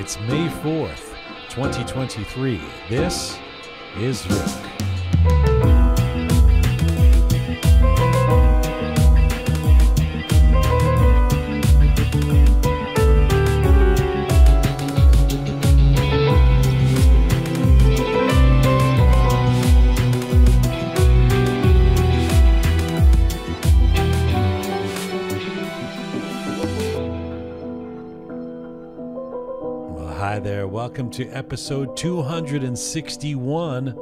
It's May 4th, 2023. This is Roqe. Hi there, welcome to episode 261 of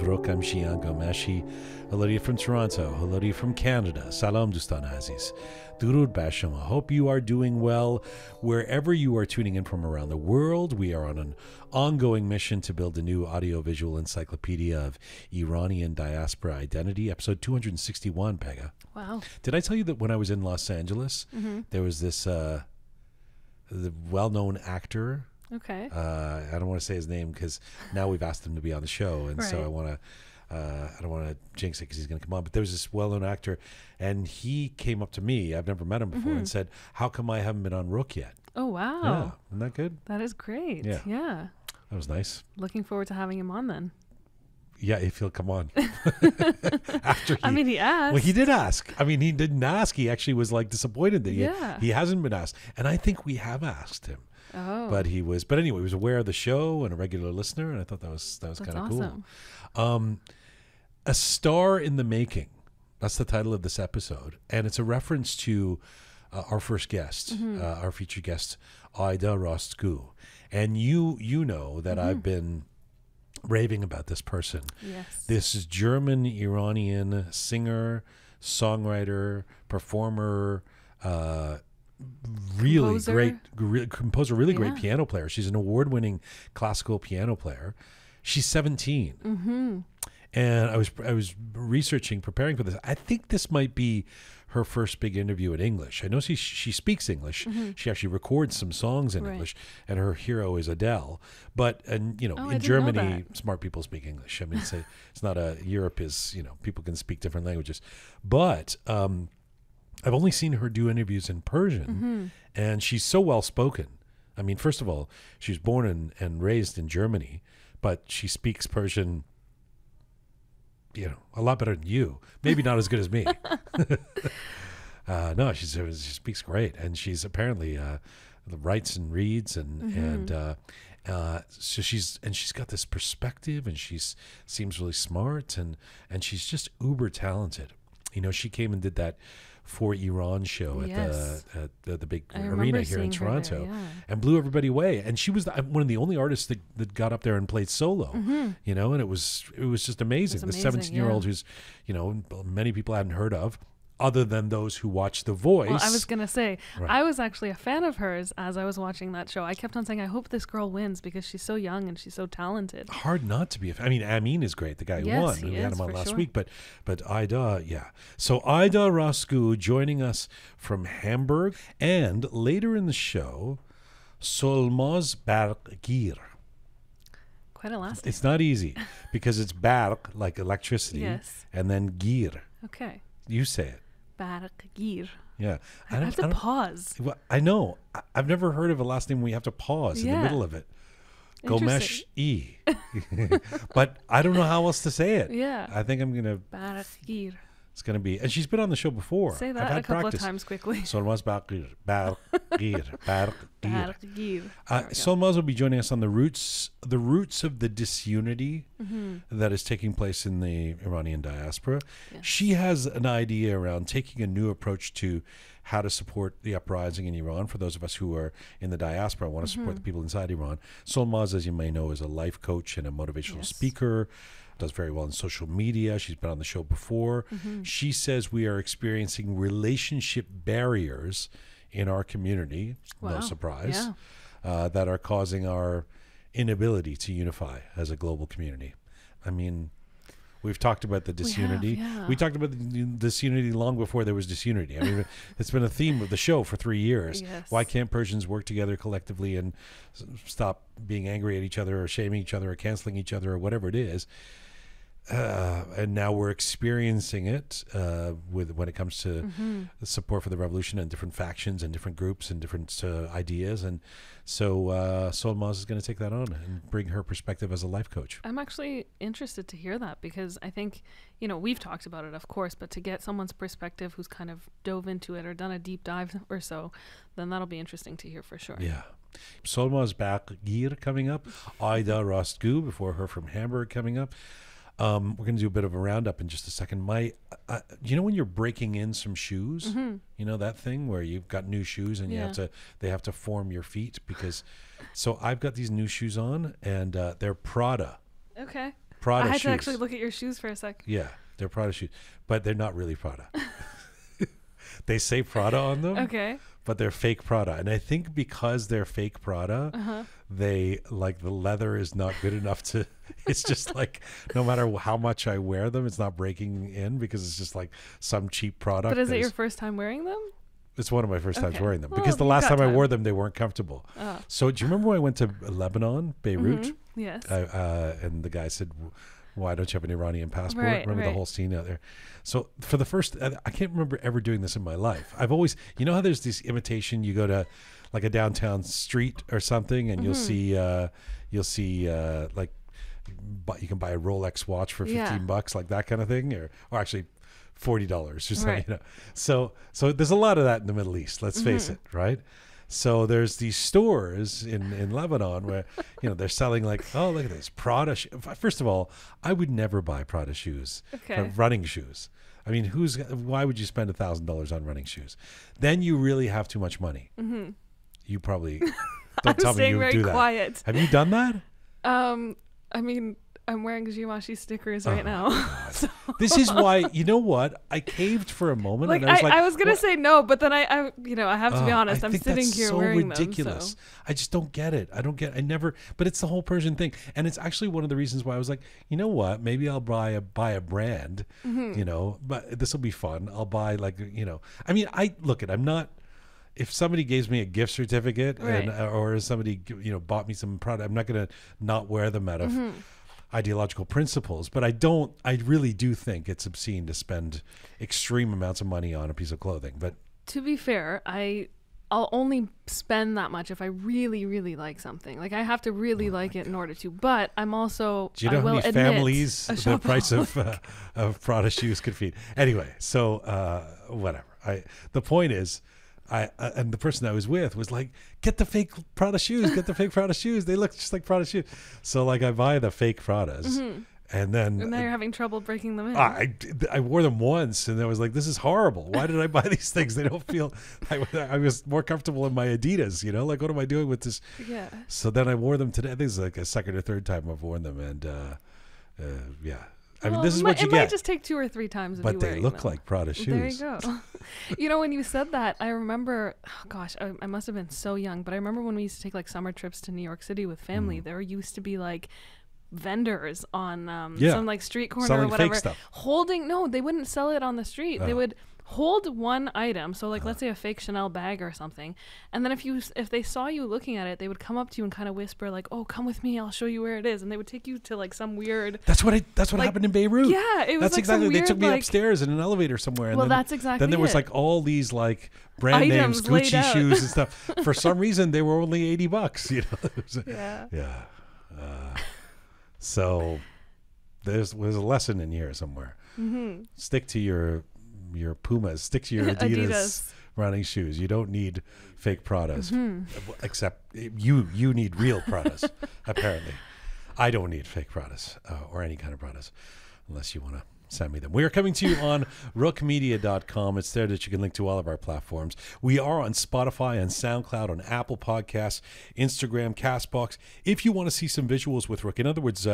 Roqe. I'm Jian Ghomeshi. Hello to you from Toronto. Hello to you from Canada. Salam Dustan Aziz. Durud Bashama. Hope you are doing well wherever you are tuning in from around the world. We are on an ongoing mission to build a new audiovisual encyclopedia of Iranian diaspora identity. Episode 261, Pegah. Wow. Did I tell you that when I was in Los Angeles, there was this the well-known actor? Okay. I don't want to say his name because now we've asked him to be on the show, and so I don't want to jinx it because he's going to come on. But there was this well-known actor, and he came up to me. I've never met him before, and said, "How come I haven't been on Roqe yet?" Oh wow. Yeah, isn't that good? That is great. Yeah. Yeah. That was nice. Looking forward to having him on then. Yeah, if he'll come on. After he asked. Well, he did ask. I mean, he didn't ask. He actually was like disappointed that he hasn't been asked, and I think we have asked him. Oh. But anyway, he was aware of the show and a regular listener, and I thought that was kind of awesome. Cool. A Star in the Making. That's the title of this episode, and it's a reference to our first guest, our featured guest, Ayda Rastgoo. And you know that I've been raving about this person. Yes. This is German-Iranian singer, songwriter, performer, really great composer, really great piano player. She's an award-winning classical piano player. She's 17. And I was researching, preparing for this. I think this might be her first big interview in English. I know she speaks English. She actually records some songs in English, and her hero is Adele. But in Germany, smart people speak English. I mean, it's not Europe is, people can speak different languages. But I've only seen her do interviews in Persian, and she's so well spoken. I mean, first of all, she was born and raised in Germany, but she speaks Persian, a lot better than you. Maybe not as good as me. No, she speaks great, and she's apparently writes and reads, and so she's got this perspective, and seems really smart, and she's just uber talented. She came and did that For Iran show at the big arena here in Toronto, and blew everybody away. And she was one of the only artists that got up there and played solo, and it was just amazing. The 17-year-old who's, many people hadn't heard of, other than those who watch The Voice. Well, I was going to say, I was actually a fan of hers as I was watching that show. I kept on saying, I hope this girl wins because she's so young and she's so talented. Hard not to be a fan. I mean, Amin is great, the guy who won. We had him on last week. But Ayda, So Ayda Rastgoo joining us from Hamburg. And later in the show, Solmaz Barghgir. Quite a last name. It's not easy because it's Barg, like electricity, and then Gir. Okay. You say it. Barghir. Yeah. I have to pause. Well, I know. I've never heard of a last name where you have to pause in the middle of it. Ghomeshi. But I don't know how else to say it. Yeah. I think I'm going to... Barghir. It's going to be... And she's been on the show before. Say that a couple of times quickly. Solmaz Barghgir. Barghir. Barghir. Solmaz will be joining us on the roots of the disunity that is taking place in the Iranian diaspora. Yes. She has an idea around taking a new approach to how to support the uprising in Iran for those of us who are in the diaspora, want to support the people inside Iran. Solmaz, as you may know, is a life coach and a motivational speaker. Does very well in social media. She's been on the show before. She says we are experiencing relationship barriers in our community, no surprise, that are causing our inability to unify as a global community. I mean, we've talked about the disunity. We talked about the disunity long before there was disunity. I mean, it's been a theme of the show for 3 years. Why can't Persians work together collectively and stop being angry at each other or shaming each other or canceling each other or whatever it is? and now we're experiencing it when it comes to the support for the revolution and different factions and different groups and different ideas. And so Solmaz is going to take that on and bring her perspective as a life coach. I'm actually interested to hear that, because I think, we've talked about it, of course, but to get someone's perspective who's kind of dove into it or done a deep dive or so, then that'll be interesting to hear for sure. Yeah. Solmaz Barghgir coming up. Ayda Rastgoo, before her, from Hamburg, coming up. We're going to do a bit of a roundup in just a second. When you're breaking in some shoes, that thing where you've got new shoes and they have to form your feet, so I've got these new shoes on, and they're Prada. Okay. Prada shoes. I had to actually look at your shoes for a sec. Yeah, they're Prada shoes, but they're not really Prada. They say Prada on them. Okay. But they're fake Prada. And I think because they're fake Prada, they the leather is not good enough to, it's just no matter how much I wear them, it's not breaking in, because it's just some cheap product. But is it your first time wearing them? It's one of my first times wearing them, because the last time I wore them, they weren't comfortable. So do you remember when I went to Lebanon, Beirut? Yes. And the guy said, why don't you have an Iranian passport? Remember the whole scene out there? So for the first, I can't remember ever doing this in my life. I've always, how there's this imitation, you go to a downtown street or something, and you'll see you can buy a Rolex watch for $15, like that kind of thing, or actually $40 or something. So there's a lot of that in the Middle East. Let's face it, right? So there's these stores in Lebanon where, they're selling oh, look at this Prada. First of all, I would never buy Prada shoes, running shoes. I mean, why would you spend $1,000 on running shoes? Then you really have too much money. You probably don't tell me you do that. Quiet. Have you done that? I mean, I'm wearing Ghomeshi stickers right now. So. This is why, you know what? I caved for a moment. And I was going to say no, but then I have to be honest. I'm sitting here wearing ridiculous. them. So. I just don't get it. I never, but it's the whole Persian thing. And it's actually one of the reasons why I was like, you know what? Maybe I'll buy a brand, but this will be fun. I'll buy I mean, I'm not, if somebody gives me a gift certificate or somebody, bought me some product, I'm not going to not wear them out of ideological principles, but I really do think it's obscene to spend extreme amounts of money on a piece of clothing. But to be fair, I'll only spend that much if I really, really like something. I have to really like it in order to. But I'm also, do you know how many families the price of Prada shoes could feed? Anyway, so whatever. The point is, and the person I was with was like, get the fake Prada shoes, get the fake Prada shoes. They look just like Prada shoes. So I buy the fake Pradas, and now you're having trouble breaking them in. I wore them once, and I was like, this is horrible. Why did I buy these things? They don't feel. I was more comfortable in my Adidas. What am I doing with this? Yeah. So then I wore them today. I think it's a second or third time I've worn them, and yeah. I mean, this is what you get. It might just take 2 or 3 times. But they look like Prada shoes. There you go. When you said that, I remember, I must have been so young, but I remember when we used to take summer trips to New York City with family, there used to be vendors on some street corner selling or whatever. Fake stuff. They wouldn't sell it on the street. They would hold one item, so let's say a fake Chanel bag or something, and then if they saw you looking at it, they would come up to you and kind of whisper oh, come with me, I'll show you where it is, and they would take you to some weird. That's what happened in Beirut. Yeah, it was exactly. Weird, they took me upstairs in an elevator somewhere. And that's exactly. Then there was all these brand items names, Gucci shoes and stuff. For some reason, they were only $80. Yeah. So there's a lesson in here somewhere. Stick to your Pumas, stick to your Adidas running shoes. You don't need fake Pradas, except you need real Pradas. Apparently, I don't need fake Pradas or any kind of Pradas, unless you want to send me them. We are coming to you on roqemedia.com. It's there that you can link to all of our platforms. We are on Spotify, on SoundCloud, on Apple Podcasts, Instagram, Castbox. If you want to see some visuals with Roqe, in other words,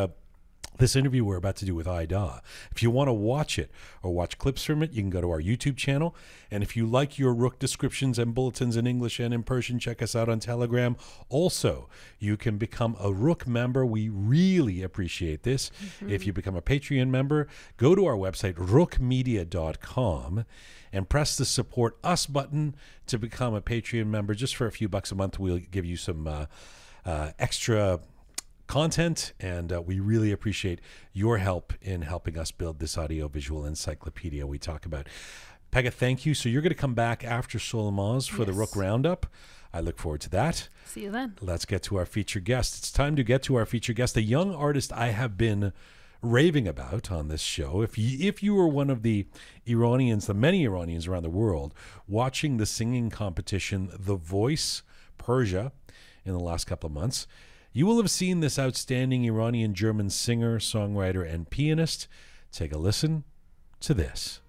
this interview we're about to do with Ayda, if you want to watch it or watch clips from it, you can go to our YouTube channel. And if you like your Roqe descriptions and bulletins in English and in Persian, check us out on Telegram. Also, you can become a Roqe member. We really appreciate this. If you become a Patreon member, go to our website, roqemedia.com, and press the Support Us button to become a Patreon member. Just for a few bucks a month, we'll give you some extra content, and we really appreciate your help in helping us build this audiovisual encyclopedia we talk about. Pegah, thank you. So you're going to come back after Solmaz for the Roqe Roundup. I look forward to that. See you then. Let's get to our featured guest. It's time to get to our featured guest, a young artist I have been raving about on this show. If you were one of the Iranians, the many Iranians around the world, watching the singing competition, The Voice Persia, in the last couple of months, you will have seen this outstanding Iranian-German singer, songwriter, and pianist. Take a listen to this.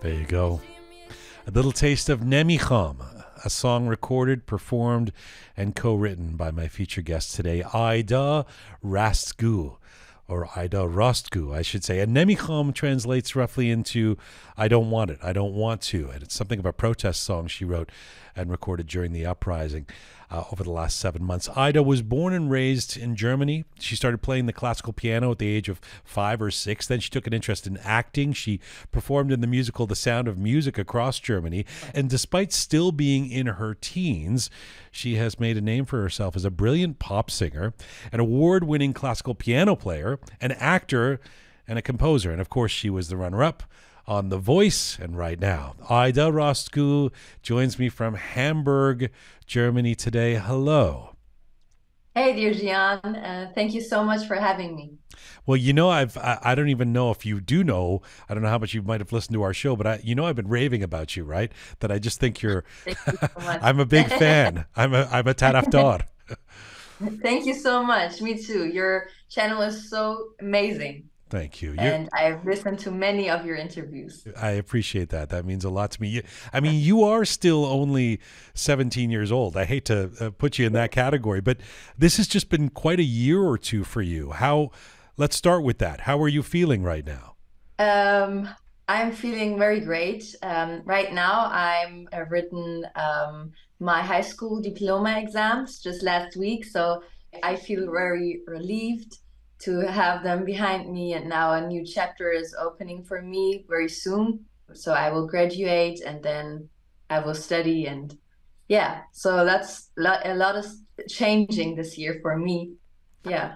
There you go. A little taste of Nemikham, a song recorded, performed, and co-written by my featured guest today, Ayda Rastgoo, or Ayda Rastgoo, I should say. And Nemikham translates roughly into I don't want it, I don't want to. And it's something of a protest song she wrote and recorded during the uprising over the last 7 months. Ayda was born and raised in Germany. She started playing the classical piano at the age of 5 or 6. Then she took an interest in acting. She performed in the musical The Sound of Music across Germany. And despite still being in her teens, she has made a name for herself as a brilliant pop singer, an award-winning classical piano player, an actor, and a composer. And of course, she was the runner-up on The Voice. And right now, Ayda Rastgoo joins me from Hamburg, Germany today. Hello. Hey, dear Jian. Thank you so much for having me. Well, you know, I don't even know if you do know. I don't know how much you might have listened to our show, but I've been raving about you, right? That I just think you're. Thank you so much. I'm a big fan. I'm a taraftar. Thank you so much. Me too. Your channel is so amazing. Thank you. And I've listened to many of your interviews. I appreciate that. That means a lot to me. I mean, you are still only 17 years old. I hate to put you in that category, but this has just been quite a year or two for you. Let's start with that. How are you feeling right now? I'm feeling very great. Right now, I've written my high school diploma exams just last week. So I feel very relieved to have them behind me, and now a new chapter is opening for me very soon. So I will graduate and then I will study, and so that's a lot of changing this year for me. Yeah.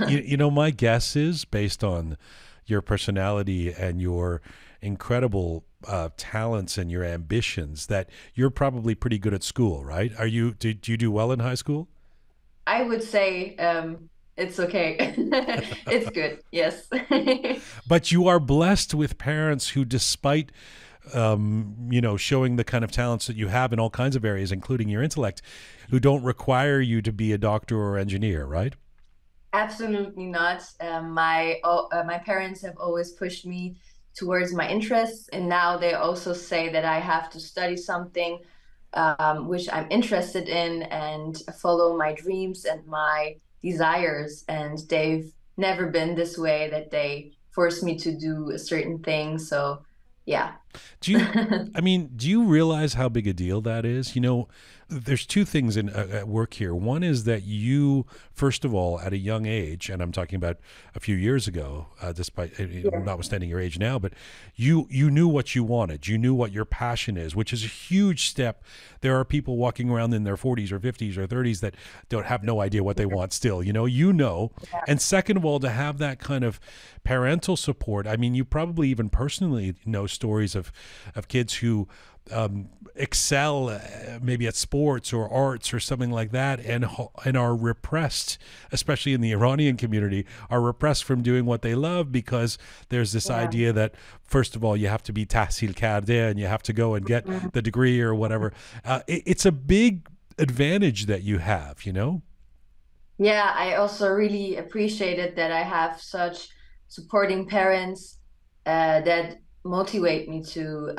you know, my guess is, based on your personality and your incredible talents and your ambitions, that you're probably pretty good at school, right? Did you do well in high school? I would say it's okay. It's good. Yes. But you are blessed with parents who, despite, showing the kind of talents that you have in all kinds of areas, including your intellect, who don't require you to be a doctor or engineer, right? Absolutely not. My parents have always pushed me towards my interests, and now they also say that I have to study something which I'm interested in and follow my dreams and my desires, and they've never been this way that they force me to do a certain thing. So yeah. Do you realize how big a deal that is? You know, there's two things at work here. One is that you, first of all, at a young age, and I'm talking about a few years ago, despite notwithstanding your age now, but you knew what you wanted. You knew what your passion is, which is a huge step. There are people walking around in their 40s or 50s or 30s that don't have no idea what they want still. Yeah. And second of all, to have that kind of parental support. I mean, you probably even personally know stories of kids who excel maybe at sports or arts or something like that, and are repressed, especially in the Iranian community, are repressed from doing what they love because there's this idea that, first of all, you have to be tahsil karde and you have to go and get the degree or whatever. It's a big advantage that you have, you know? Yeah, I also really appreciated that I have such supporting parents that motivate me to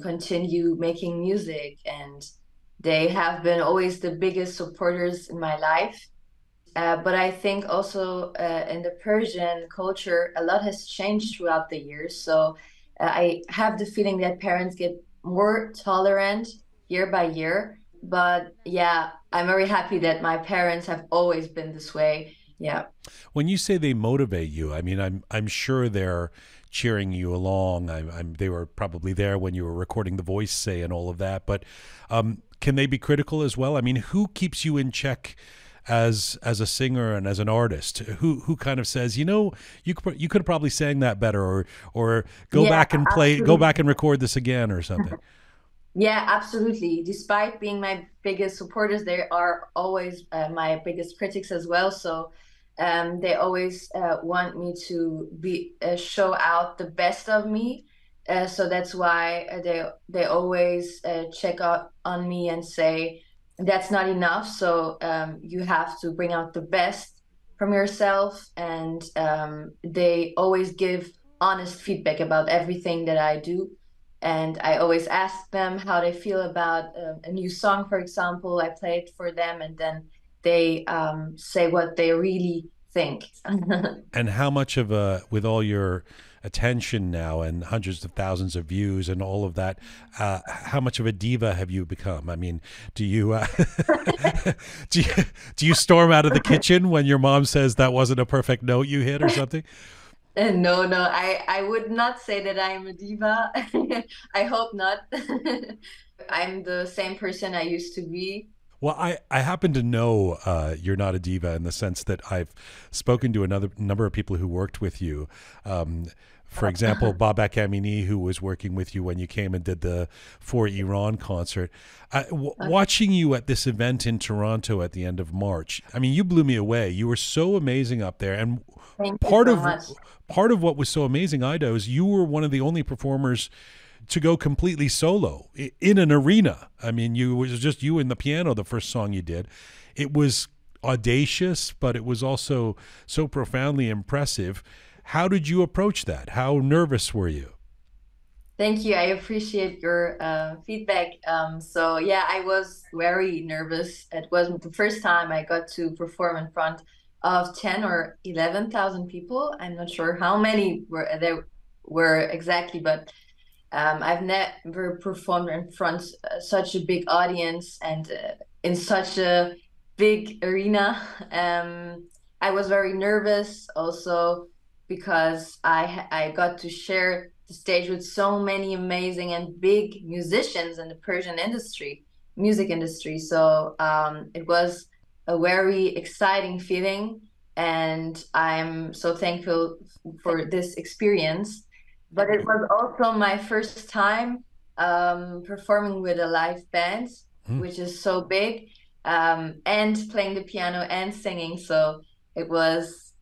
continue making music, and they have been always the biggest supporters in my life. But I think also in the Persian culture, a lot has changed throughout the years. So I have the feeling that parents get more tolerant year by year. But yeah, I'm very happy that my parents have always been this way. Yeah. When you say they motivate you, I mean, I'm sure they're cheering you along. They were probably there when you were recording The Voice, say, and all of that. But can they be critical as well? I mean, who keeps you in check as a singer and as an artist? Who kind of says, you know, you could have probably sang that better, or go back and go back and record this again or something? Yeah, absolutely. Despite being my biggest supporters, they are always my biggest critics as well. So they always want me to show out the best of me. So that's why they always check out on me and say, that's not enough. So you have to bring out the best from yourself. And they always give honest feedback about everything that I do. And I always ask them how they feel about a new song, for example. I play it for them, and then they say what they really think. And how much of with all your attention now and hundreds of thousands of views and all of that, how much of a diva have you become? I mean, do you do you storm out of the kitchen when your mom says that wasn't a perfect note you hit or something? No, I would not say that I'm a diva. I hope not. I'm the same person I used to be. Well, I happen to know you're not a diva in the sense that I've spoken to another number of people who worked with you. For example, Babak Amini, who was working with you when you came and did the For Iran concert. Watching you at this event in Toronto at the end of March, I mean, you blew me away. You were so amazing up there. And part of what was so amazing, Ayda, is you were one of the only performers to go completely solo in an arena. I mean, it was just you and the piano, the first song you did. It was audacious, but it was also so profoundly impressive. How did you approach that? How nervous were you? Thank you. I appreciate your feedback. So yeah, I was very nervous. It wasn't the first time I got to perform in front of 10 or 11,000 people. I'm not sure how many there were exactly, but I've never performed in front of such a big audience and in such a big arena. I was very nervous also because I got to share the stage with so many amazing and big musicians in the Persian music industry. So it was a very exciting feeling, and I'm so thankful for this experience. But it was also my first time performing with a live band, which is so big, and playing the piano and singing. So it was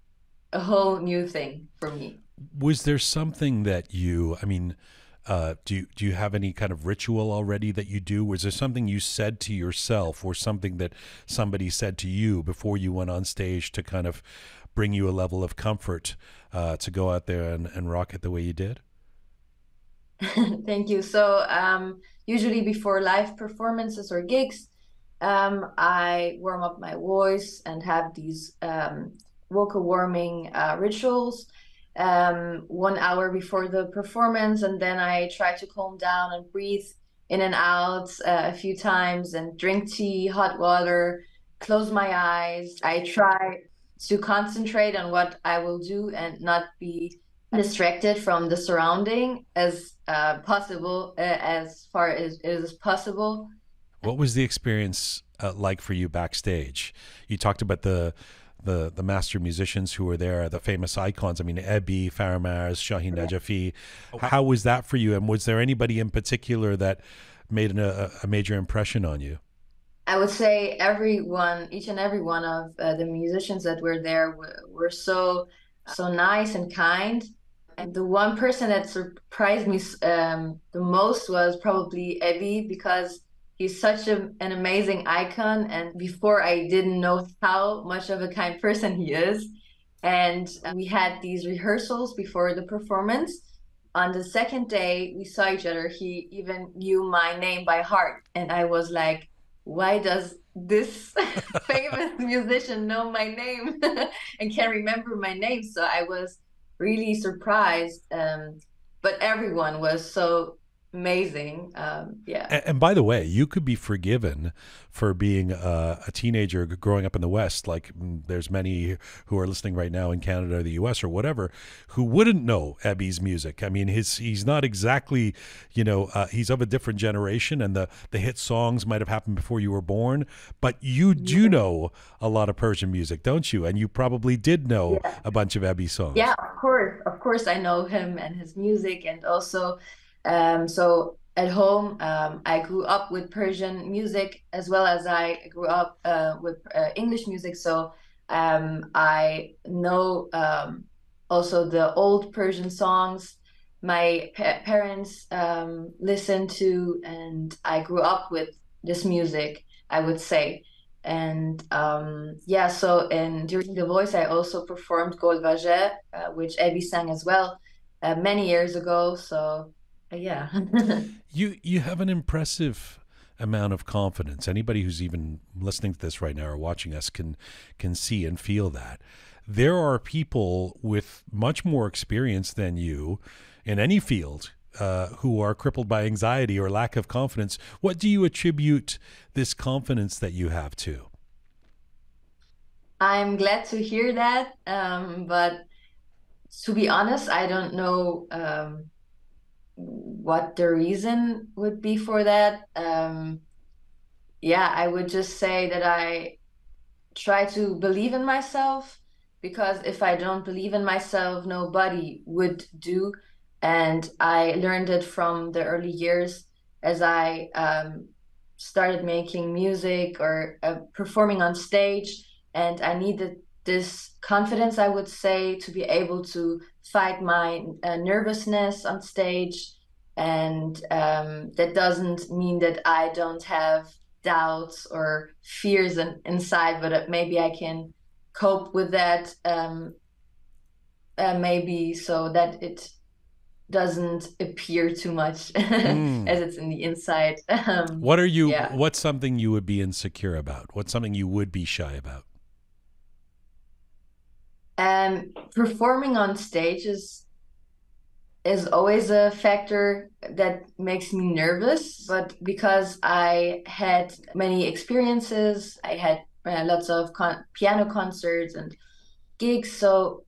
a whole new thing for me. Was there something that do you have any kind of ritual already that you do? Was there something you said to yourself or something that somebody said to you before you went on stage to kind of bring you a level of comfort to go out there and rock it the way you did? Thank you. So usually before live performances or gigs, I warm up my voice and have these vocal warming rituals 1 hour before the performance, and then I try to calm down and breathe in and out a few times and drink tea, hot water, close my eyes. I try to concentrate on what I will do and not be distracted from the surrounding as possible, as far as it is possible. What was the experience like for you backstage? You talked about the master musicians who were there, the famous icons. I mean, Ebi, Faramars, Shahin Najafi. How was that for you? And was there anybody in particular that made a major impression on you? I would say everyone, each and every one of the musicians that were there were so nice and kind. And the one person that surprised me the most was probably Ebi, because he's such an amazing icon. And before, I didn't know how much of a kind person he is. And we had these rehearsals before the performance. On the second day we saw each other, he even knew my name by heart. And I was like, why does this famous musician know my name and can remember my name? So I was really surprised. But everyone was so amazing. Yeah. And by the way, you could be forgiven for being a teenager growing up in the West. Like there's many who are listening right now in Canada or the US or whatever who wouldn't know Ebi's music. I mean, he's not exactly, he's of a different generation, and the hit songs might have happened before you were born, but you do know a lot of Persian music, don't you? And you probably did know a bunch of Ebi songs. Yeah, of course I know him and his music. And also so at home, I grew up with Persian music as well as I grew up with English music. So I know also the old Persian songs my parents listened to, and I grew up with this music, I would say. And so during The Voice, I also performed Gol Vaje, which Ebi sang as well many years ago. So yeah. You have an impressive amount of confidence. Anybody who's even listening to this right now or watching us can see and feel that. There are people with much more experience than you in any field who are crippled by anxiety or lack of confidence. What do you attribute this confidence that you have to? I'm glad to hear that. But to be honest, I don't know what the reason would be for that. I would just say that I try to believe in myself, because if I don't believe in myself, nobody would do. And I learned it from the early years as I started making music or performing on stage. And I needed this confidence, I would say, to be able to fight my nervousness on stage. And that doesn't mean that I don't have doubts or fears inside, but maybe I can cope with that, maybe so that it doesn't appear too much as it's in the inside. What's something you would be insecure about? What's something you would be shy about? Performing on stage is always a factor that makes me nervous, but because I had many experiences, I had lots of piano concerts and gigs, so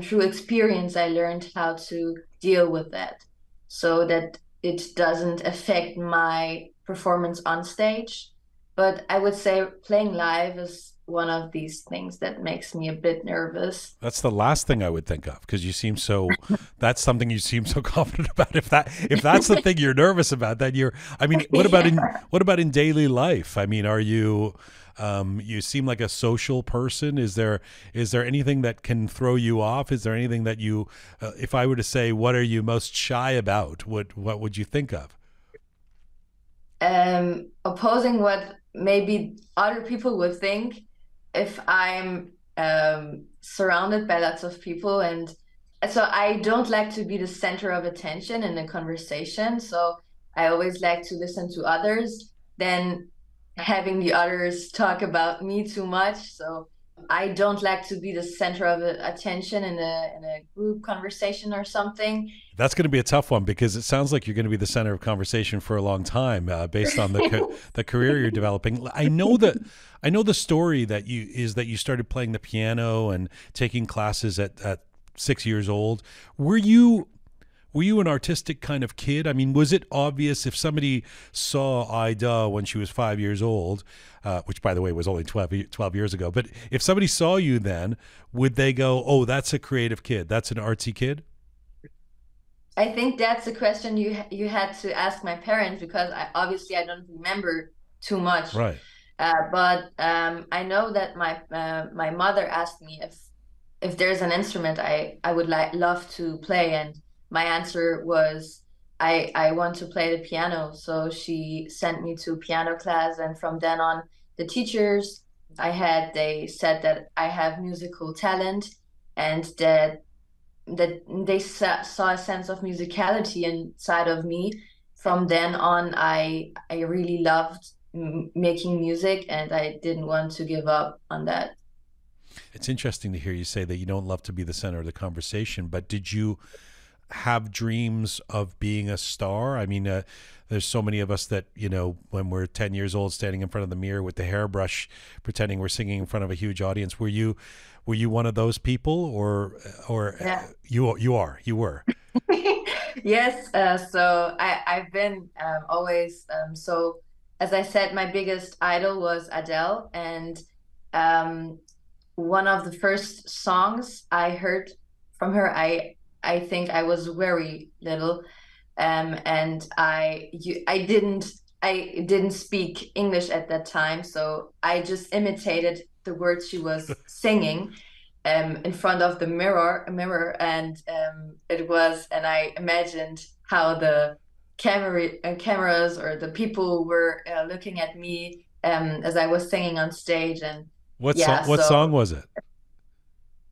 through experience I learned how to deal with that so that it doesn't affect my performance on stage. But I would say playing live is one of these things that makes me a bit nervous. That's the last thing I would think of, because that's something you seem so confident about. If that's the thing you're nervous about, then what about in daily life? I mean, are you you seem like a social person. Is there anything that can throw you off? Is there anything that you if I were to say, what are you most shy about, what would you think of? Opposing what maybe other people would think. If I'm surrounded by lots of people, and so I don't like to be the center of attention in a conversation, so I always like to listen to others than having the others talk about me too much. So I don't like to be the center of attention in a group conversation or something. That's going to be a tough one, because it sounds like you're going to be the center of conversation for a long time, based on the career you're developing. I know the story that you started playing the piano and taking classes at 6 years old. Were you an artistic kind of kid? I mean, was it obvious if somebody saw Ayda when she was 5 years old, which, by the way, was only 12 years ago, but if somebody saw you then, would they go, oh, that's a creative kid, that's an artsy kid? I think that's a question you had to ask my parents, because obviously I don't remember too much. Right. But I know that my mother asked me if there's an instrument I would love to play, and my answer was I want to play the piano. So she sent me to piano class, and from then on, the teachers they said that I have musical talent, and that they saw a sense of musicality inside of me. From then on, I really loved making music, and I didn't want to give up on that. It's interesting to hear you say that you don't love to be the center of the conversation, but did you have dreams of being a star? I mean, there's so many of us that, when we're 10 years old, standing in front of the mirror with the hairbrush, pretending we're singing in front of a huge audience. Were you one of those people, or Yeah. you were? Yes. So I've been always, so as I said, my biggest idol was Adele, and um, one of the first songs I heard from her, I think I was very little, and I didn't speak English at that time, so I just imitated the words she was singing in front of the mirror, and and I imagined how the cameras or the people were looking at me as I was singing on stage, and yeah, What so song was it?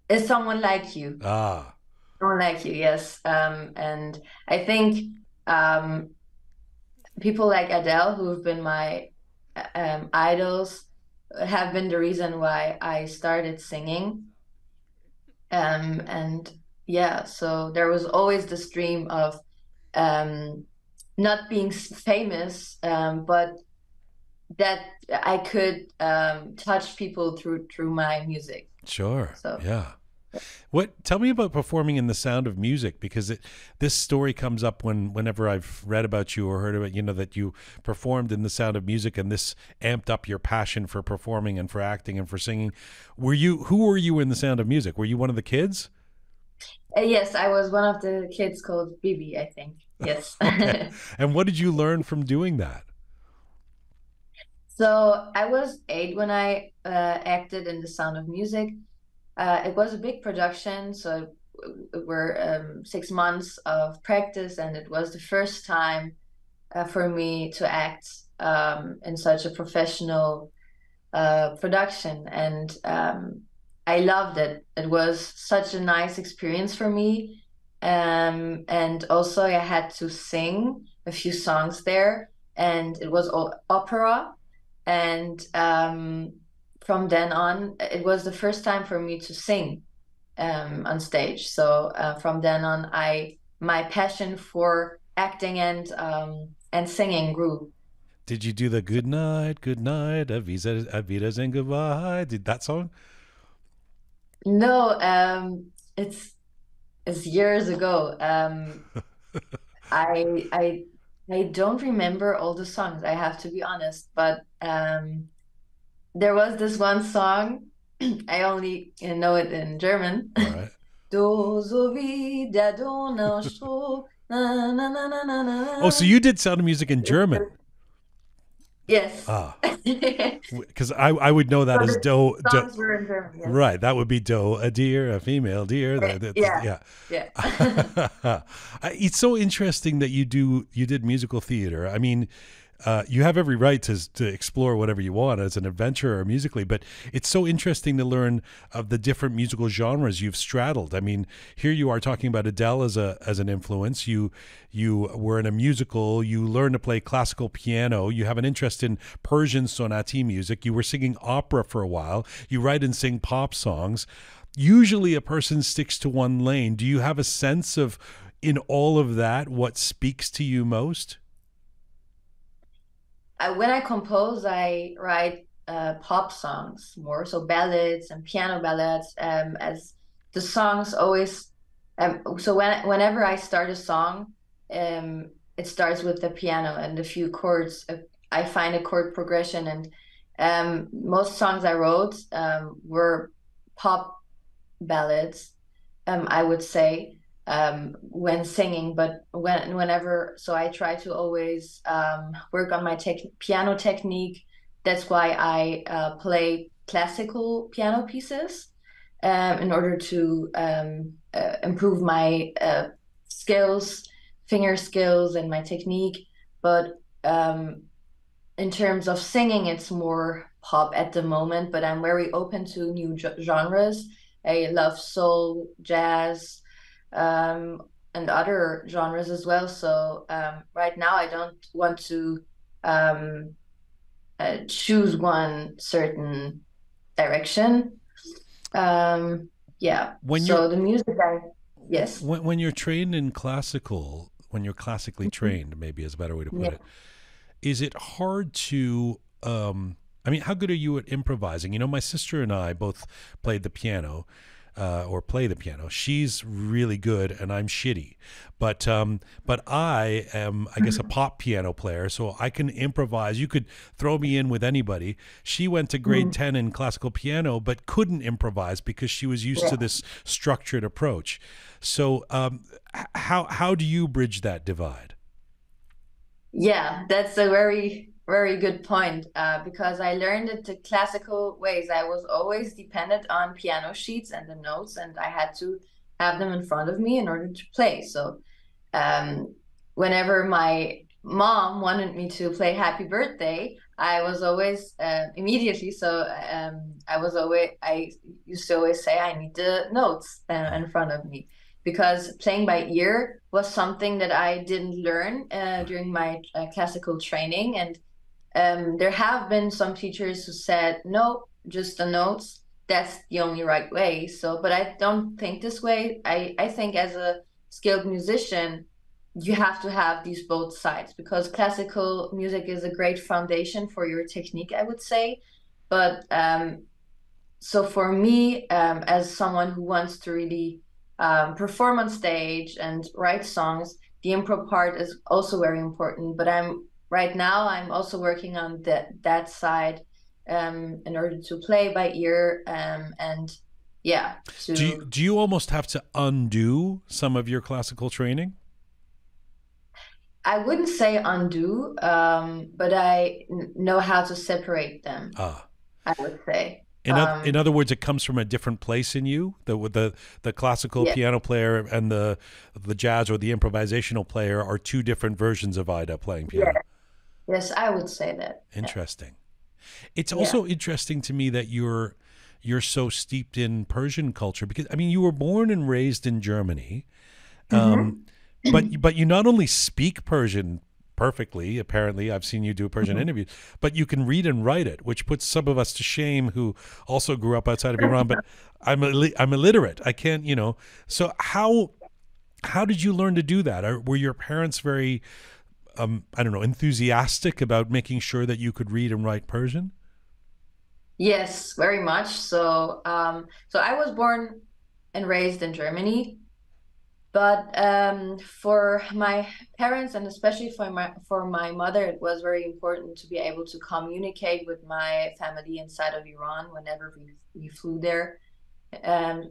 is someone like you. Ah, Someone like you, yes. And I think um, people like Adele, who have been my idols, have been the reason why I started singing. And yeah, so there was always this dream of um, not being famous, but that I could touch people through my music. sure. So. Yeah. Tell me about performing in The Sound of Music, because this story comes up whenever I've read about you or heard about, that you performed in The Sound of Music, and this amped up your passion for performing and for acting and for singing. Who were you in The Sound of Music? Were you one of the kids? Yes, I was one of the kids called Bibi, I think. Yes. Okay. And what did you learn from doing that? So I was 8 when I acted in The Sound of Music. It was a big production, so it were 6 months of practice, and it was the first time for me to act in such a professional production, and I loved it. It was such a nice experience for me, and also I had to sing a few songs there, and it was all opera, and from then on, it was the first time for me to sing on stage. So from then on, my passion for acting and singing grew. Did you do the good night, Avidas and goodbye? Did that song? No, it's years ago. I don't remember all the songs, I have to be honest, but there was this one song. I only know it in German. All right. Do so wie der Donaustrom. Na, na, na, na, na, na. Oh, so you did Sound of Music in German? Yes. Ah, because I would know that as do. Songs were in German, yes. Right, that would be do, a deer, a female deer. Yeah. It's so interesting that you did musical theater. I mean, you have every right to explore whatever you want as an adventurer or musically, but it's so interesting to learn of the different musical genres you've straddled. I mean, here you are talking about Adele as an influence. You were in a musical. You learned to play classical piano. You have an interest in Persian sonati music. You were singing opera for a while. You write and sing pop songs. Usually a person sticks to one lane. Do you have a sense of, in all of that, what speaks to you most? When I compose, I write pop songs more, so ballads and piano ballads. As the songs always, so whenever I start a song, it starts with the piano and a few chords. I find a chord progression, and most songs I wrote were pop ballads, I would say. when singing, but whenever, so I try to always work on my piano technique. That's why I play classical piano pieces in order to improve my skills, finger skills, and my technique. But in terms of singing, it's more pop at the moment, but I'm very open to new genres. I love soul, jazz, and other genres as well. So right now, I don't want to choose one certain direction. Yeah. So the music, yes. When you're trained in classical, when you're classically trained, maybe is a better way to put it. Is it hard to, I mean, how good are you at improvising? You know, my sister and I both played the piano, or play the piano. She's really good and I'm shitty. But I am, I guess, a pop piano player, so I can improvise. You could throw me in with anybody. She went to grade 10 in classical piano, but couldn't improvise because she was used to this structured approach. So how do you bridge that divide? Yeah, that's a very, very good point, because I learned it the classical ways. I was always dependent on piano sheets and the notes, and I had to have them in front of me in order to play. So whenever my mom wanted me to play Happy Birthday, I was always immediately. So I used to always say I need the notes in front of me, because playing by ear was something that I didn't learn during my classical training. And there have been some teachers who said, no, just the notes, that's the only right way. So, but I don't think this way. I think as a skilled musician, you have to have these both sides, because classical music is a great foundation for your technique, I would say. But so for me, as someone who wants to really perform on stage and write songs, the improv part is also very important. But right now I'm also working on that side in order to play by ear, and yeah. Do you almost have to undo some of your classical training? I wouldn't say undo, but I know how to separate them. I would say. In other words, it comes from a different place in you. The classical piano player and the jazz or the improvisational player are two different versions of Ayda playing piano. Yes, I would say that. Interesting. It's also interesting to me that you're so steeped in Persian culture, because I mean you were born and raised in Germany, but you not only speak Persian perfectly, apparently, I've seen you do Persian interviews, but you can read and write it, which puts some of us to shame who also grew up outside of Iran. But I'm illiterate. I can't, you know. So how did you learn to do that? Were your parents very, I don't know, enthusiastic about making sure that you could read and write Persian? Yes, very much. So so I was born and raised in Germany. But for my parents, and especially for my mother, it was very important to be able to communicate with my family inside of Iran whenever we flew there. And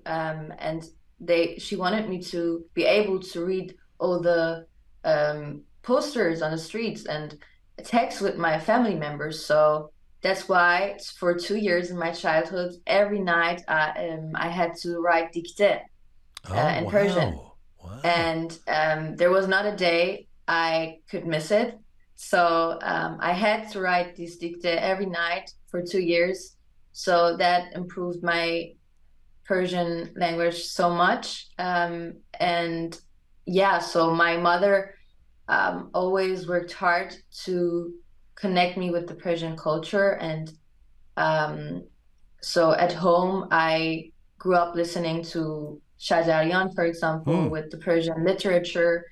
she wanted me to be able to read all the posters on the streets and text with my family members. So that's why for 2 years in my childhood, every night I had to write dictée in Persian. Wow. And there was not a day I could miss it. So I had to write this dictée every night for 2 years. So that improved my Persian language so much. And yeah, so my mother always worked hard to connect me with the Persian culture. And so at home, I grew up listening to Shajarian, for example, with the Persian literature.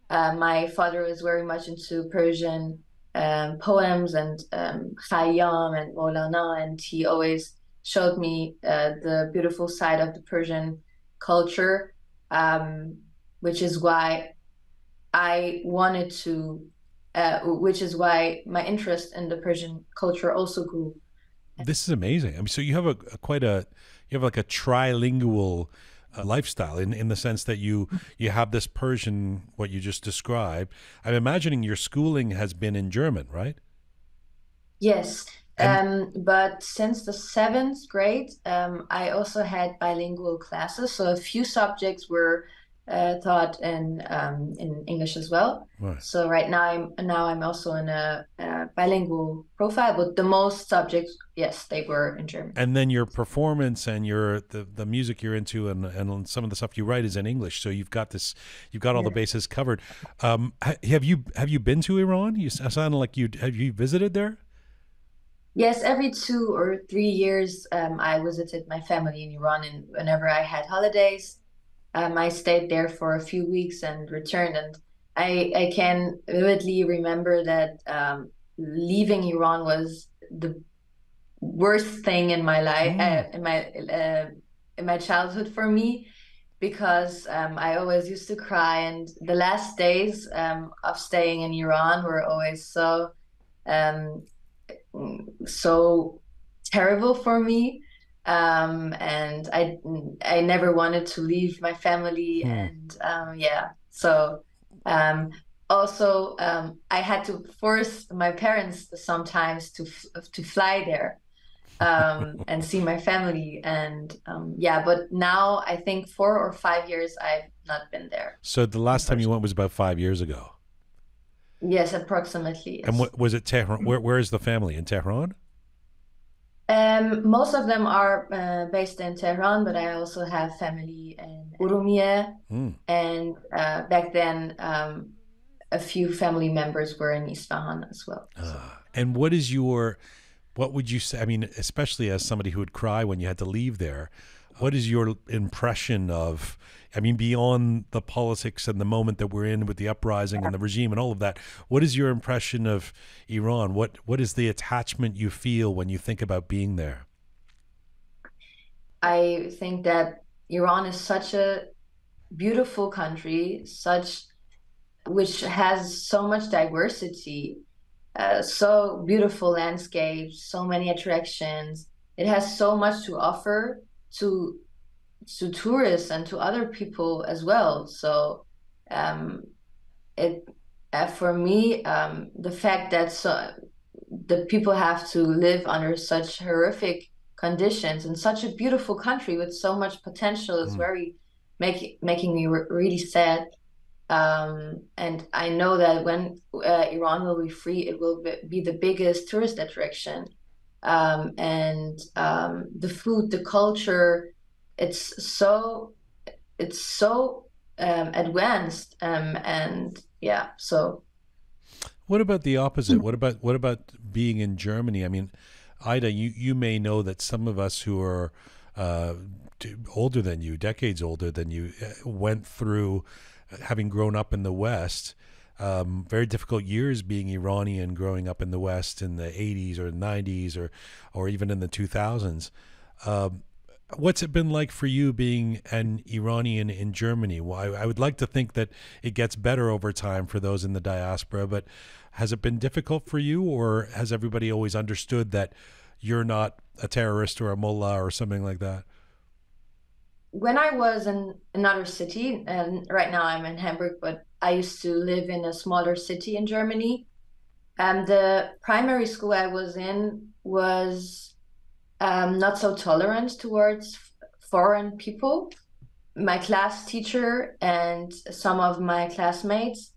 My father was very much into Persian poems and Khayyam and Maulana, and he always showed me the beautiful side of the Persian culture, which is why I wanted to, which is why my interest in the Persian culture also grew. This is amazing. I mean, so you have you have like a trilingual lifestyle in the sense that you have this Persian, what you just described. I'm imagining your schooling has been in German, right? Yes. And But since the seventh grade, I also had bilingual classes. So a few subjects were taught in English as well. right. So right now I'm also in a bilingual profile, but the most subjects, yes, they were in German. And then your performance and the music you're into and some of the stuff you write is in English. So you've got all the Yeah. bases covered. Have you been to Iran? You sound like have you visited there? Yes, every 2 or 3 years, I visited my family in Iran, and whenever I had holidays, I stayed there for a few weeks and returned. And I can vividly remember that leaving Iran was the worst thing in my life, Mm. in my childhood for me, because I always used to cry, and the last days of staying in Iran were always um, so terrible for me. And I never wanted to leave my family, Hmm. and yeah. So um, also I had to force my parents sometimes to fly there and see my family, and yeah. But now I think 4 or 5 years I've not been there So the in last time you person. went was about 5 years ago. Yes, approximately, And yes. what was it? Tehran? Where is the family in Tehran? Most of them are based in Tehran, but I also have family in Urumia, Mm. and back then a few family members were in Isfahan as well. So. And what would you say? I mean, especially as somebody who would cry when you had to leave there, what is your impression of, I mean, beyond the politics and the moment that we're in with the uprising and the regime and all of that, what is your impression of Iran? What is the attachment you feel when you think about being there? I think that Iran is such a beautiful country, such which has so much diversity, so beautiful landscapes, so many attractions. It has so much to offer to to tourists and to other people as well. So um, it for me, the fact that the people have to live under such horrific conditions in such a beautiful country with so much potential is Mm. very making me really sad. And I know that when Iran will be free, it will be the biggest tourist attraction. And the food, the culture, it's so it's so advanced. And yeah, so What about the opposite? What about being in Germany? I mean, Ida, you may know that some of us who are uh, older than you, decades older than you, went through having grown up in the West. Very difficult years being Iranian, growing up in the West in the 80s or 90s or even in the 2000s. Um, what's it been like for you being an Iranian in Germany? Well, I would like to think that it gets better over time for those in the diaspora, but has it been difficult for you, or has everybody always understood that you're not a terrorist or a mullah or something like that? when I was in another city, and right now I'm in Hamburg, but I used to live in a smaller city in Germany. And the primary school I was in was not so tolerant towards foreign people. My class teacher and some of my classmates,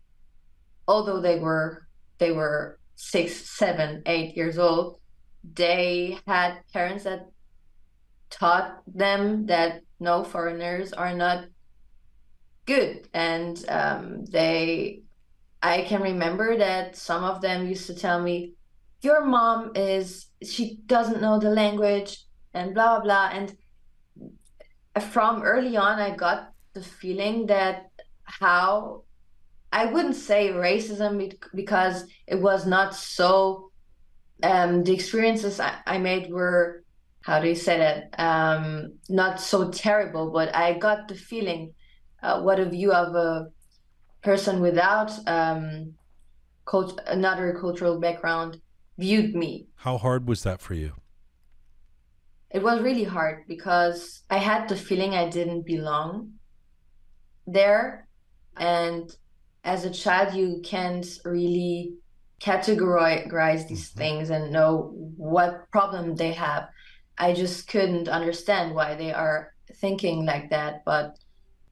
although they were 6, 7, 8 years old, they had parents that taught them that no, foreigners are not good. And I can remember that some of them used to tell me, your mom she doesn't know the language and blah blah blah. And from early on, I got the feeling that how I wouldn't say racism because it was not so. The experiences I made were, how do you say that? Not so terrible, but I got the feeling what a view of a person without another cultural background viewed me. How hard was that for you? it was really hard because I had the feeling I didn't belong there. And as a child, you can't really categorize these things and know what problem they have. I just couldn't understand why they are thinking like that. But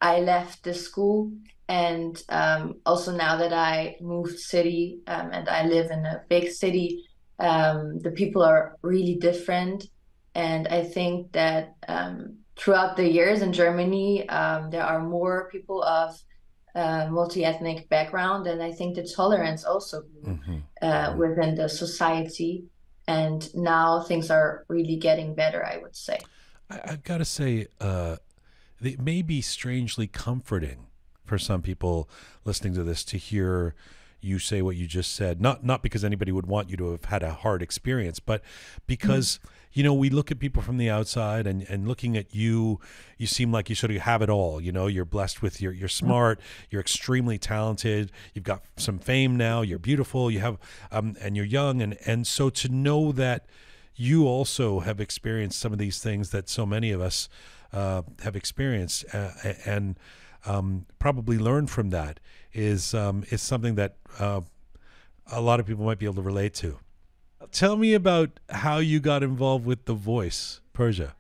I left the school, and also now that I moved city, and I live in a big city, the people are really different. And I think that throughout the years in Germany, there are more people of multi-ethnic background, and I think the tolerance also grew within the society. And now things are really getting better, I would say. I've got to say, it may be strangely comforting for some people listening to this to hear you say what you just said. Not because anybody would want you to have had a hard experience, but because we look at people from the outside, and looking at you, you seem like you sort of have it all. You're blessed with you're smart, you're extremely talented, you've got some fame now, you're beautiful, you have and you're young, and so to know that you also have experienced some of these things that so many of us have experienced, and probably learned from that is something that a lot of people might be able to relate to. Tell me about how you got involved with The Voice Persia.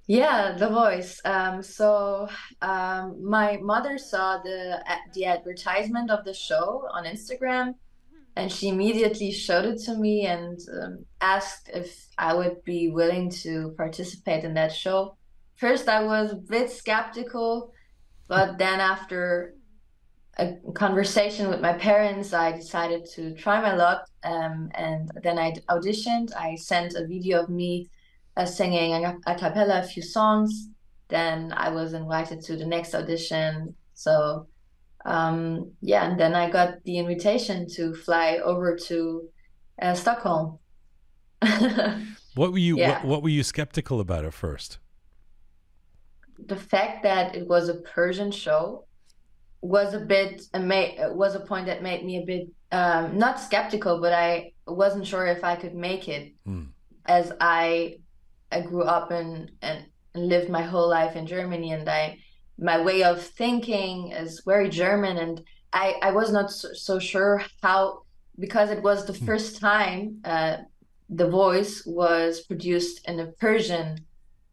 Yeah, The Voice. My mother saw the advertisement of the show on Instagram, and she immediately showed it to me and asked if I would be willing to participate in that show. First, I was a bit skeptical, but then after a conversation with my parents, I decided to try my luck. And then I auditioned. I sent a video of me singing a cappella a few songs. Then I was invited to the next audition. So and then I got the invitation to fly over to Stockholm. What were you skeptical about at first? The fact that it was a Persian show was a point that made me a bit not skeptical, but I wasn't sure if I could make it, as I grew up and lived my whole life in Germany, and my way of thinking is very German, and I was not so sure how, because it was the first time The Voice was produced in a Persian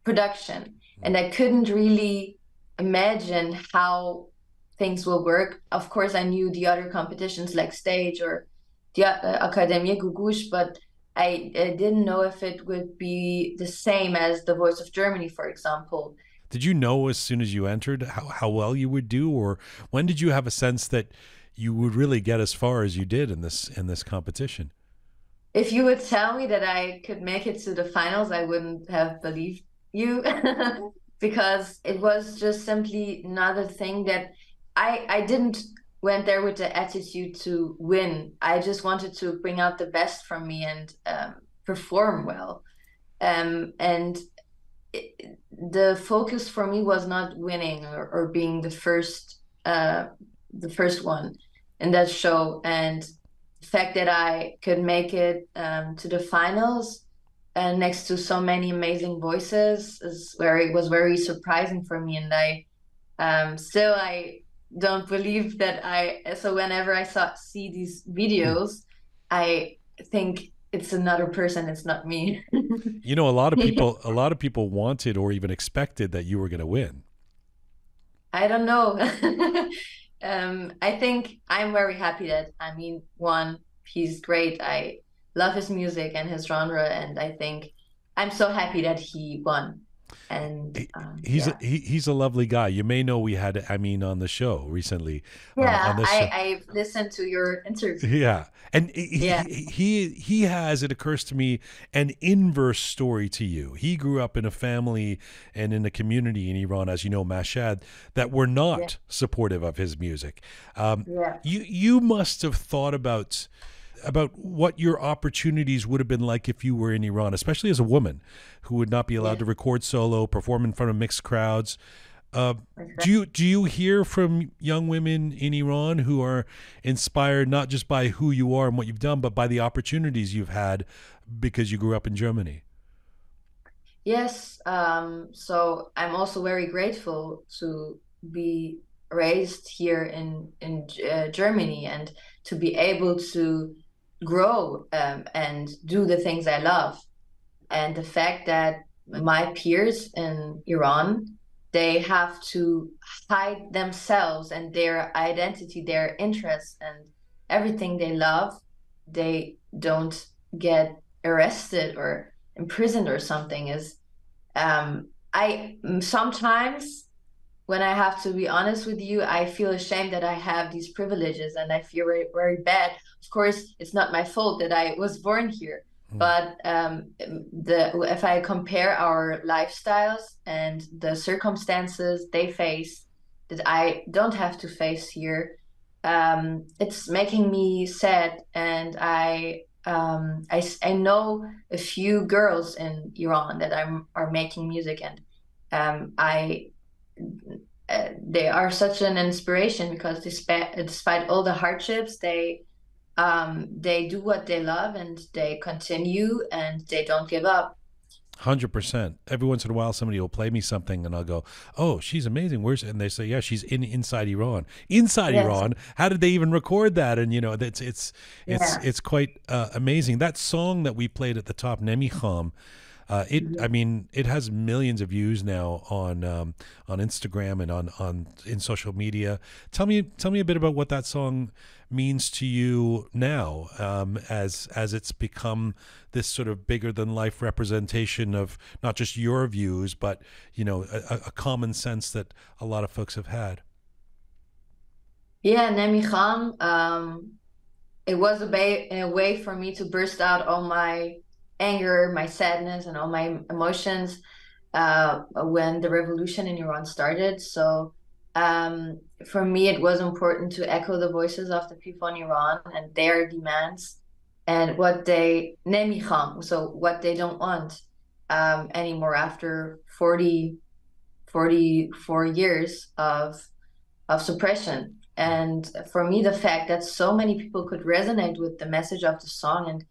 production, and I couldn't really imagine how things will work. Of course, I knew the other competitions like Stage or the Akademie Gugush, but I didn't know if it would be the same as The Voice of Germany, for example. Did you know as soon as you entered how well you would do, or when did you have a sense that you would really get as far as you did in this competition? If you would tell me that I could make it to the finals, I wouldn't have believed you because it was just simply another thing that I didn't went there with the attitude to win. I just wanted to bring out the best from me and perform well. The focus for me was not winning or being the first one in that show. And the fact that I could make it to the finals next to so many amazing voices was very surprising for me. And I don't believe that so whenever I see these videos, I think it's another person, it's not me. A lot of people wanted or even expected that you were going to win. I don't know. I think I'm very happy that won. He's great. I love his music and his genre, and I think I'm so happy that he won. And he's a lovely guy. You may know we had Amin on the show recently. Yeah, I've listened to your interview. Yeah, and he has, it occurs to me, an inverse story to you. He grew up in a family and in a community in Iran, as you know, Mashhad, that were not supportive of his music. You must have thought about what your opportunities would have been like if you were in Iran, especially as a woman who would not be allowed to record solo, perform in front of mixed crowds. Do you hear from young women in Iran who are inspired not just by who you are and what you've done, but by the opportunities you've had because you grew up in Germany? Yes, so I'm also very grateful to be raised here in Germany and to be able to grow and do the things I love. And the fact that my peers in Iran, they have to hide themselves and their identity, their interests, and everything they love, they don't get arrested or imprisoned or something is I sometimes, when I have to be honest with you, I feel ashamed that I have these privileges and I feel very, very bad. Of course, it's not my fault that I was born here, but if I compare our lifestyles and the circumstances they face that I don't have to face here, it's making me sad, and I know a few girls in Iran that are making music, and I they are such an inspiration because despite all the hardships, they do what they love and they continue and they don't give up. 100%. Every once in a while, somebody will play me something, and I'll go, "Oh, she's amazing. Where's?" And they say, "Yeah, she's inside Iran. Inside Yes. Iran. How did they even record that?" And Yeah. it's quite amazing. That song that we played at the top, Nemikham, I mean, it has millions of views now on Instagram and on in social media. Tell me a bit about what that song means to you now, as it's become this sort of bigger than life representation of not just your views, but a common sense that a lot of folks have had. Yeah, Nemi Khan. It was a way for me to burst out all my anger, my sadness, and all my emotions when the revolution in Iran started. So for me, it was important to echo the voices of the people in Iran and their demands and what they nemikham, so what they don't want anymore after 44 years of suppression. And for me, the fact that so many people could resonate with the message of the song, and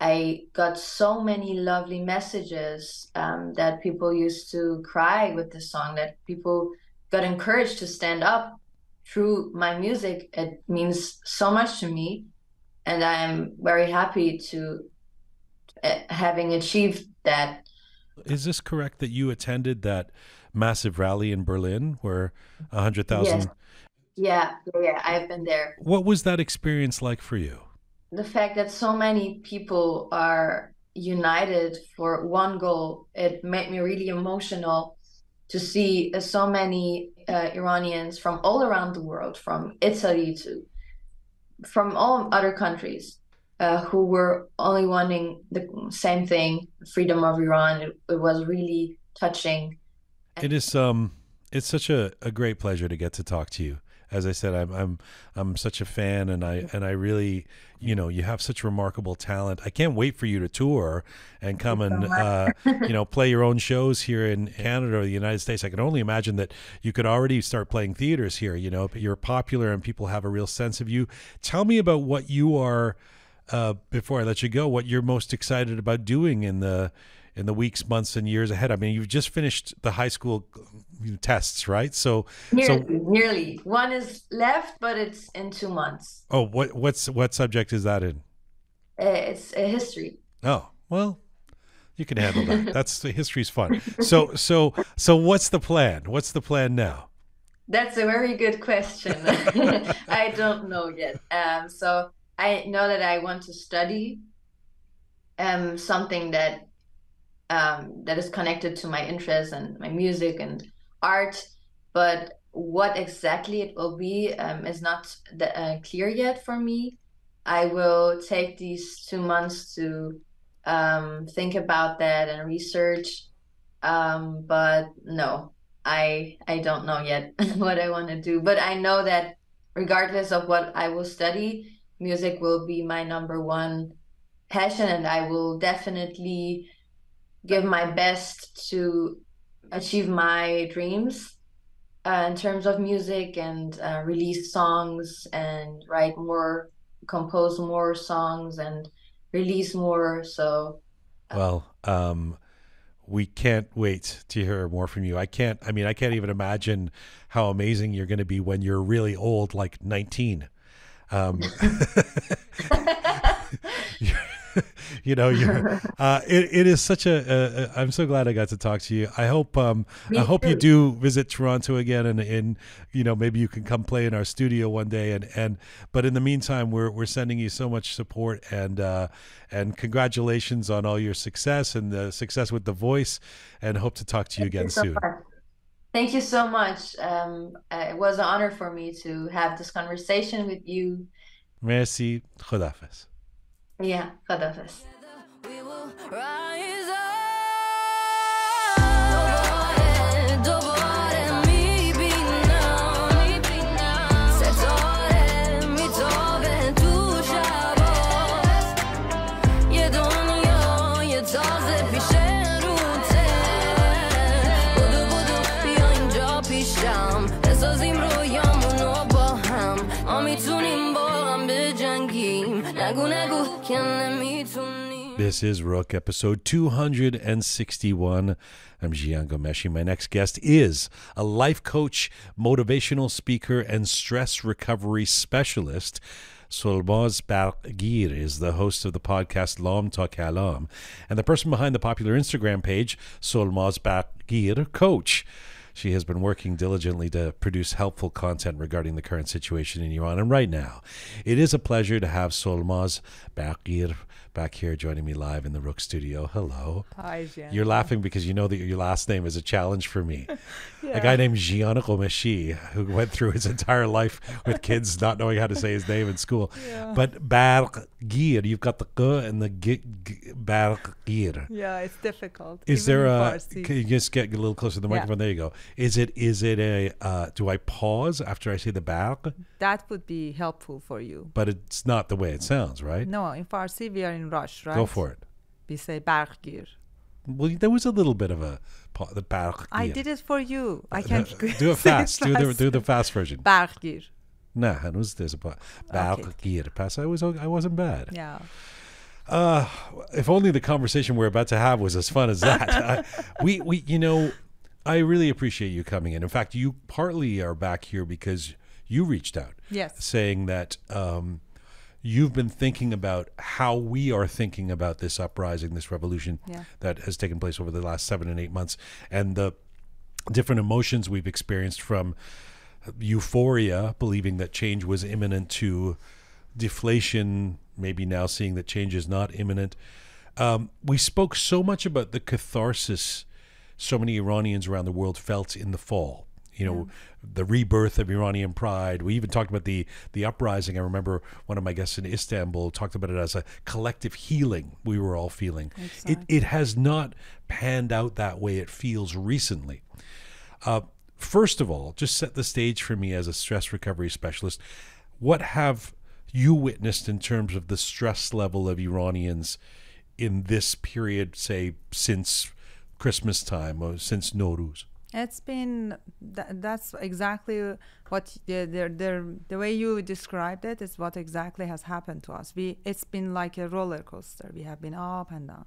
I got so many lovely messages that people used to cry with the song, that people got encouraged to stand up through my music. It means so much to me, and I'm very happy to having achieved that. Is this correct that you attended that massive rally in Berlin where Yes, 100,000? yeah, yeah, I've been there. What was that experience like for you? The fact that so many people are united for one goal, it made me really emotional to see so many Iranians from all around the world, from Italy to from all other countries, who were only wanting the same thing, freedom of Iran. It was really touching. It is it's such a great pleasure to get to talk to you. As I said, I'm such a fan, and I really, you have such remarkable talent. I can't wait for you to tour and come So and much. play your own shows here in Canada or the United States. I can only imagine that you could already start playing theaters here. You're popular and people have a real sense of you. Tell me about what you are, before I let you go, what you're most excited about doing in the weeks, months, and years ahead. I mean, you've just finished the high school tests, right? So Nearly. One is left, but it's in 2 months. oh, what subject is that in? It's a history. Oh, well, you can handle that. That's history's fun. So what's the plan? What's the plan now? That's a very good question. I don't know yet. So I know that I want to study something that is connected to my interests and my music and art, but what exactly it will be is not clear yet for me. I will take these 2 months to think about that and research. But no, I don't know yet what I want to do. But I know that regardless of what I will study, music will be my number one passion, and I will definitely give my best to achieve my dreams in terms of music and release songs and write more, compose more songs and release more. So Well, we can't wait to hear more from you. I can't even imagine how amazing you're going to be when you're really old, like 19. You know, it is such I'm so glad I got to talk to you. I hope you do visit Toronto again, and you know, maybe you can come play in our studio one day. But in the meantime, we're sending you so much support, and congratulations on all your success and the success with The Voice, and hope to talk to you again soon. Thank you so much. It was an honor for me to have this conversation with you. Merci. Khudafis. Yeah, Khudafis. We will rise up. This is Roqe, episode 261. I'm Jian Ghomeshi. My next guest is a life coach, motivational speaker, and stress recovery specialist. Solmaz Barghgir is the host of the podcast Lam Ta Kalam, and the person behind the popular Instagram page, Solmaz Barghgir Coach. She has been working diligently to produce helpful content regarding the current situation in Iran. And right now, it is a pleasure to have Solmaz Barghgir back here joining me live in the Roqe Studio. Hello. Hi, Jian. You're laughing because you know that your last name is a challenge for me. Yeah. A guy named Jian Ghomeshi, who went through his entire life with kids not knowing how to say his name in school. Yeah. But Barghgir, you've got the G and the G, Barghgir. Yeah, it's difficult. Is Even there in a, Farsi. can you just get a little closer to the microphone? There you go. Is it a, do I pause after I say the Barg? That would be helpful for you. But it's not the way it sounds, right? No, in Farsi we are in rush, right? Go for it. We say Barghgir. Well, there was a little bit of the Barghgir. I did it for you. I can't do it fast. Do the fast version. Barghgir. Nah, there's a Barghgir. Pass. I wasn't bad. Yeah. If only the conversation we're about to have was as fun as that. We you know, I really appreciate you coming in. In fact, you partly are back here because you reached out. Yes. Saying that you've been thinking about how we are thinking about this uprising, this revolution that has taken place over the last 7 and 8 months, and the different emotions we've experienced, from euphoria, believing that change was imminent, to deflation, maybe now seeing that change is not imminent. We spoke so much about the catharsis so many Iranians around the world felt in the fall. You know, the rebirth of Iranian pride. We even talked about the uprising. I remember one of my guests in Istanbul talked about it as a collective healing we were all feeling. Exactly. It has not panned out that way, it feels, recently. First of all, just set the stage for me as a stress recovery specialist. What have you witnessed in terms of the stress level of Iranians in this period, say, since Christmas time or since Nowruz? It's been, that's exactly what, the way you described it is what exactly has happened to us. It's been like a roller coaster. We have been up and down.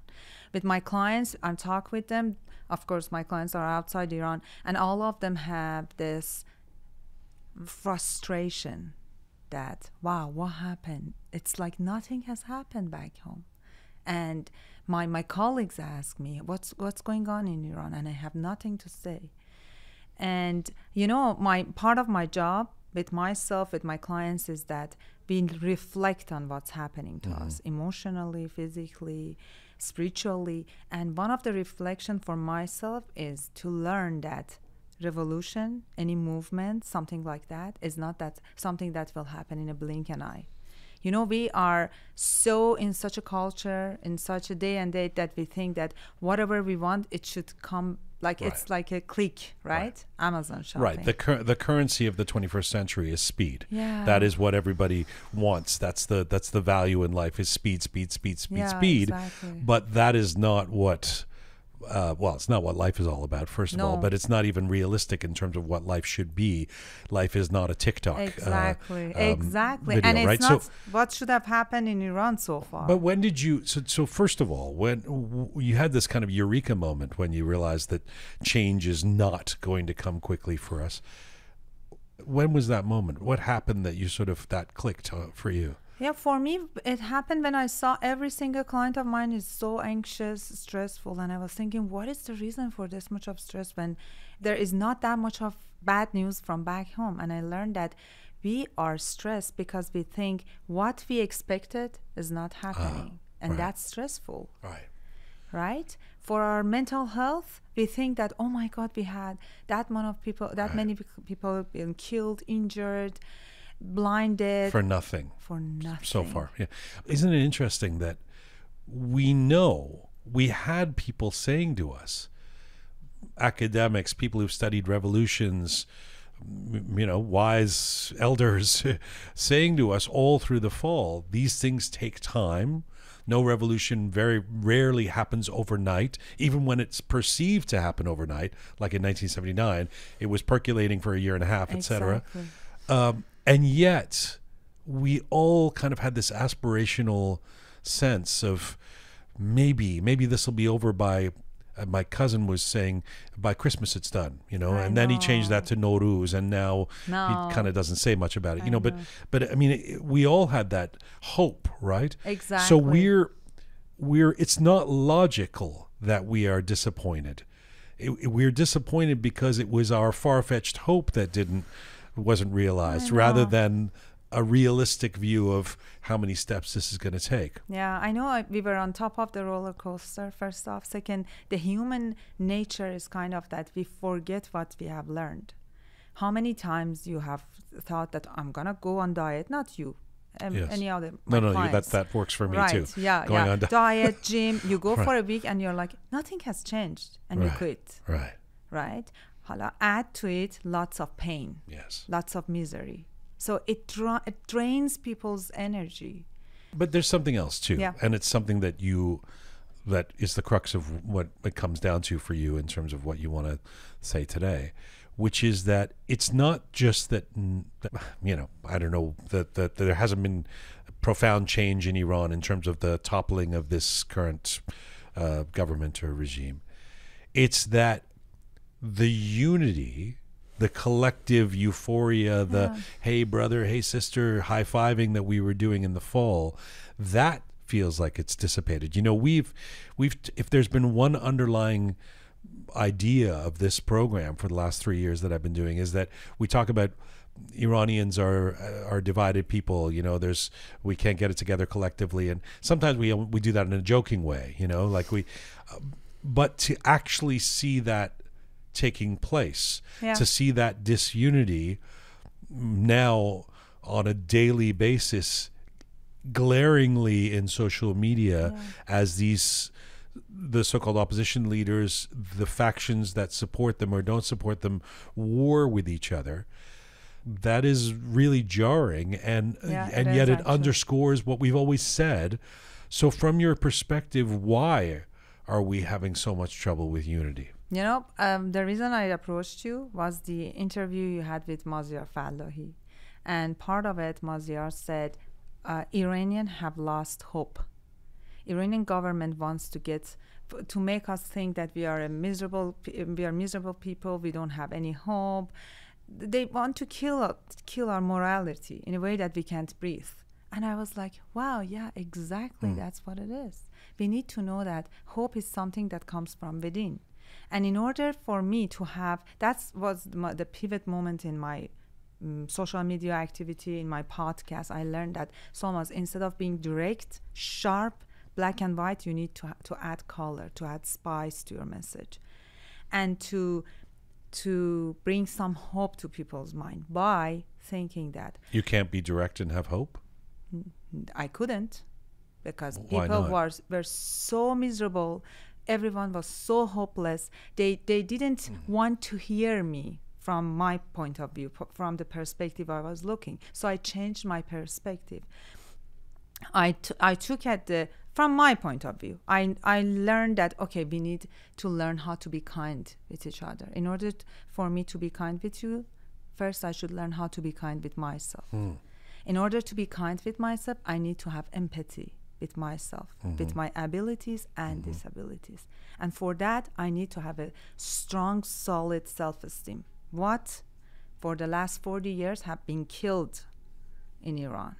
With my clients, I talk with them. Of course, my clients are outside Iran, and all of them have this frustration that, wow, what happened? It's like nothing has happened back home. And my colleagues ask me, what's going on in Iran? And I have nothing to say. And, you know, part of my job with myself, with my clients, is that we reflect on what's happening to us emotionally, physically, spiritually. And one of the reflection for myself is to learn that revolution, any movement, something like that, is not that something that will happen in a blink an eye. You know, we are so in such a culture, in such a day and date, that we think that whatever we want, it should come, like it's like a click, right? Amazon shopping. Right. The currency of the 21st century is speed. Yeah. That is what everybody wants. That's the value in life, is speed, speed, speed, speed, Yeah, speed. exactly. But that is not what well, it's not what life is all about, first of all, but it's not even realistic in terms of what life should be. Life is not a TikTok exactly. Video, and it's right? not what should have happened in Iran so far. But when did you, so first of all, when you had this kind of eureka moment when you realized that change is not going to come quickly for us, when was that moment? What happened that you sort of, that clicked for you? Yeah, for me, it happened when I saw every single client of mine is so anxious, stressful, and I was thinking, what is the reason for this much of stress when there is not that much of bad news from back home? And I learned that we are stressed because we think what we expected is not happening, and that's stressful. Right? For our mental health, we think that, oh my God, we had that many people been killed, injured, blinded for nothing so far. Yeah, isn't it interesting that we know we had people saying to us, academics, people who've studied revolutions, wise elders saying to us all through the fall, these things take time. No revolution very rarely happens overnight. Even when it's perceived to happen overnight, like in 1979, it was percolating for a year and a half, etc. And yet, we all kind of had this aspirational sense of maybe this will be over by, my cousin was saying, by Christmas it's done, and then he changed that to Nowruz, and now he kind of doesn't say much about it, but I mean, we all had that hope, right? Exactly. So we're it's not logical that we are disappointed. We're disappointed because it was our far-fetched hope that wasn't realized, rather than a realistic view of how many steps this is going to take. Yeah, I know we were on top of the roller coaster, first off. Second, the human nature is kind of that we forget what we have learned. How many times you have thought that I'm going to go on diet, not you, any other clients. That works for me too. Yeah, going on diet, gym, you go for a week and you're like, nothing has changed, and you quit. Right? Add to it lots of pain, lots of misery. So it drains people's energy. But there's something else too, and it's something that is the crux of what it comes down to for you in terms of what you want to say today, which is that it's not just that, I don't know, that there hasn't been profound change in Iran in terms of the toppling of this current government or regime. It's that the unity, the collective euphoria, the hey brother, hey sister, high-fiving that we were doing in the fall, that feels like it's dissipated. We've if there's been one underlying idea of this program for the last 3 years that I've been doing, is that we talk about Iranians are divided people. We can't get it together collectively, and sometimes we do that in a joking way. But to actually see that taking place, to see that disunity now on a daily basis, glaringly in social media, as the so-called opposition leaders, the factions that support them or don't support them, war with each other. That is really jarring, and yet it underscores what we've always said. So from your perspective, why are we having so much trouble with unity? The reason I approached you was the interview you had with Maziar Fallahi. And part of it, Maziar said, Iranians have lost hope. Iranian government wants to make us think that we are miserable people, we don't have any hope. They want to kill our morality in a way that we can't breathe. And I was like, wow, yeah, exactly, that's what it is. We need to know that hope is something that comes from within. And in order for me to have, that was the pivot moment in my social media activity, in my podcast. I learned that Solmaz, instead of being direct, sharp, black and white, you need to add color, to add spice to your message, and to bring some hope to people's mind by thinking that you can't be direct and have hope. I couldn't, because Why people not? were so miserable. Everyone was so hopeless. They didn't want to hear me from my point of view, from the perspective I was looking. So I changed my perspective. I took at the From my point of view, I learned that, okay, we need to learn how to be kind with each other. In order for me to be kind with you, first I should learn how to be kind with myself. In order to be kind with myself, I need to have empathy with myself, with my abilities and disabilities. And for that, I need to have a strong, solid self-esteem. What, for the last 40 years, have been killed in Iran.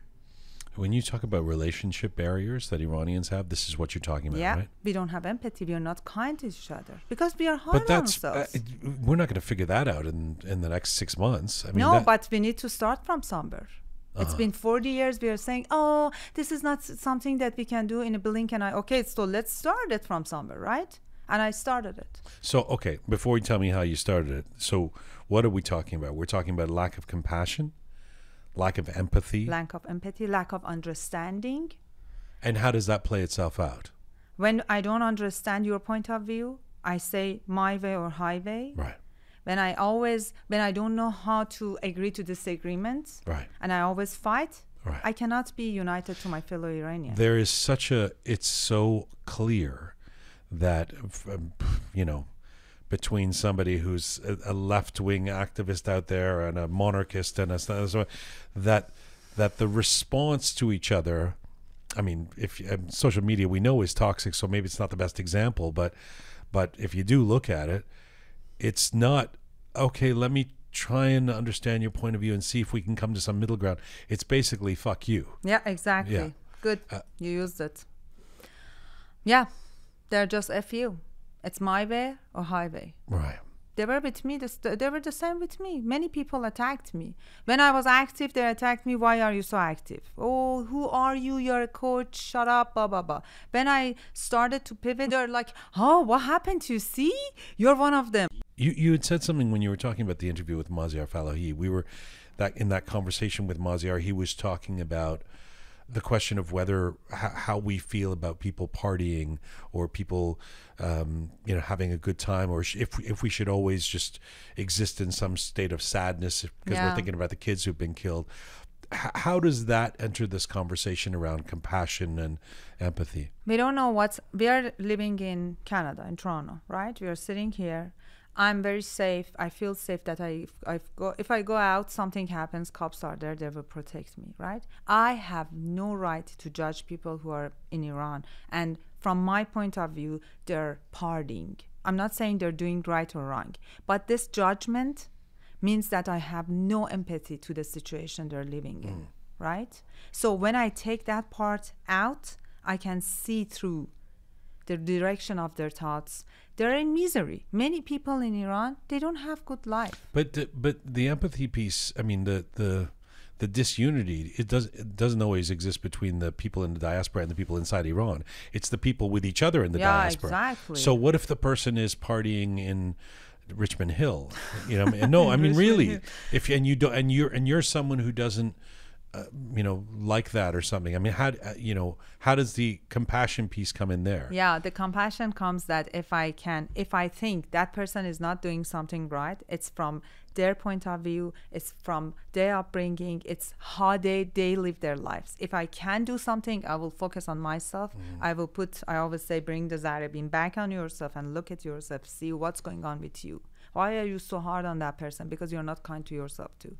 When you talk about relationship barriers that Iranians have, this is what you're talking about, right? We don't have empathy. We are not kind to each other because we are hard on ourselves. We're not going to figure that out in the next 6 months. I mean, no, but we need to start from somewhere. It's been 40 years. We are saying, oh, this is not something that we can do in a blink and eye. Okay, so let's start it from somewhere, right? And I started it. So, okay, before you tell me how you started it, so what are we talking about? We're talking about lack of compassion? Lack of empathy? Lack of empathy, lack of understanding. And how does that play itself out? When I don't understand your point of view, I say my way or highway. Right. When I don't know how to agree to disagreements, right, and I always fight, right, I cannot be united to my fellow Iranian. There is it's so clear that, between somebody who's a left-wing activist out there and a monarchist and that the response to each other, I mean, if social media we know is toxic, so maybe it's not the best example, but if you do look at it, it's not, okay, let me try and understand your point of view and see if we can come to some middle ground. It's basically fuck you. Yeah, exactly. Yeah. Good. You used it. Yeah, they're just F you. It's my way or highway. Right. They were with me. They were the same with me. Many people attacked me. When I was active, they attacked me. Why are you so active? Oh, who are you? You're a coach. Shut up, blah, blah, blah. When I started to pivot, they're like, oh, what happened to you? See? You're one of them. You had said something when you were talking about the interview with Maziar Falahi. We were in that conversation with Maziar, he was talking about the question of whether how we feel about people partying or people having a good time, or if we should always just exist in some state of sadness because we're thinking about the kids who've been killed. How does that enter this conversation around compassion and empathy? We don't know we are living in Canada, in Toronto, right? We are sitting here. I'm very safe. I feel safe that if I go out, something happens, cops are there, they will protect me, right? I have no right to judge people who are in Iran. And from my point of view, they're partying. I'm not saying they're doing right or wrong, but this judgment means that I have no empathy to the situation they're living in, right? So when I take that part out, I can see through the direction of their thoughts. They're in misery. Many people in Iran, they don't have good life. But the empathy piece, I mean, the disunity, it doesn't always exist between the people in the diaspora and the people inside Iran. It's the people with each other in the diaspora. Exactly. So what if the person is partying in Richmond Hill? No, I mean really. You're someone who doesn't like that or something. I mean, how does the compassion piece come in there? Yeah, the compassion comes that if I think that person is not doing something right, it's from their point of view, it's from their upbringing, it's how they live their lives. If I can do something, I will focus on myself. I always say, bring the Zarabin back on yourself and look at yourself, see what's going on with you. Why are you so hard on that person? Because you're not kind to yourself too.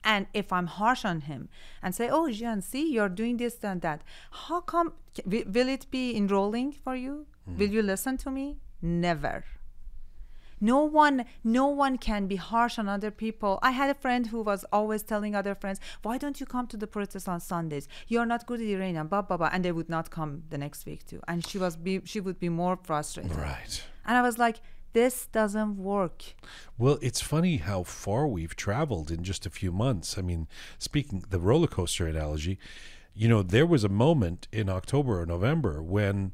And if I'm harsh on him and say, oh, Jian, see, you're doing this and that, how come, will it be enrolling for you? Will you listen to me? Never. No one can be harsh on other people. I had a friend who was always telling other friends, why don't you come to the protest on Sundays? You're not good at Iranian, blah, blah, blah. And they would not come the next week too. And she would be more frustrated. Right. And I was like, this doesn't work. Well, it's funny how far we've traveled in just a few months. I mean, speaking the roller coaster analogy, there was a moment in October or November when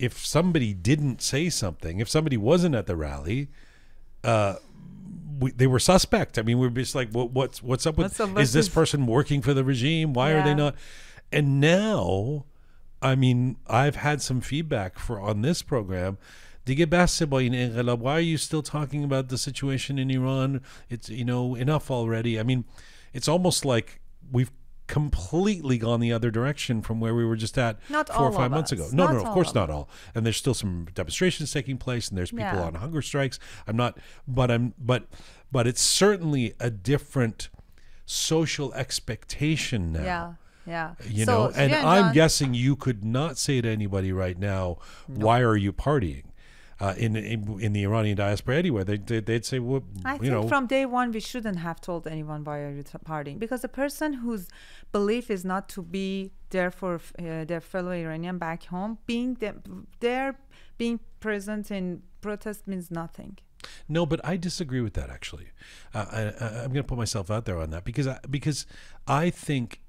if somebody didn't say something, if somebody wasn't at the rally, they were suspect. I mean, we were just like, what's up with, is this person working for the regime? Why are they not? And now, I mean, I've had some feedback on this program. Why are you still talking about the situation in Iran? It's, enough already. I mean, it's almost like we've completely gone the other direction from where we were just at Not 4 or all 5 of months us. ago. Not No, of all course of not us. all. And there's still some demonstrations taking place, and there's people Yeah. on hunger strikes. But it's certainly a different social expectation now. Yeah. Yeah. You So, know, and Jian I'm Ghomeshi- guessing you could not say to anybody right now, why are you partying? In the Iranian diaspora anyway, they'd say, well, I you think know, from day one we shouldn't have told anyone why are you partying, because the person whose belief is not to be there for their fellow Iranian back home, being there, being present in protest means nothing. No, but I disagree with that, actually. I'm going to put myself out there on that because I think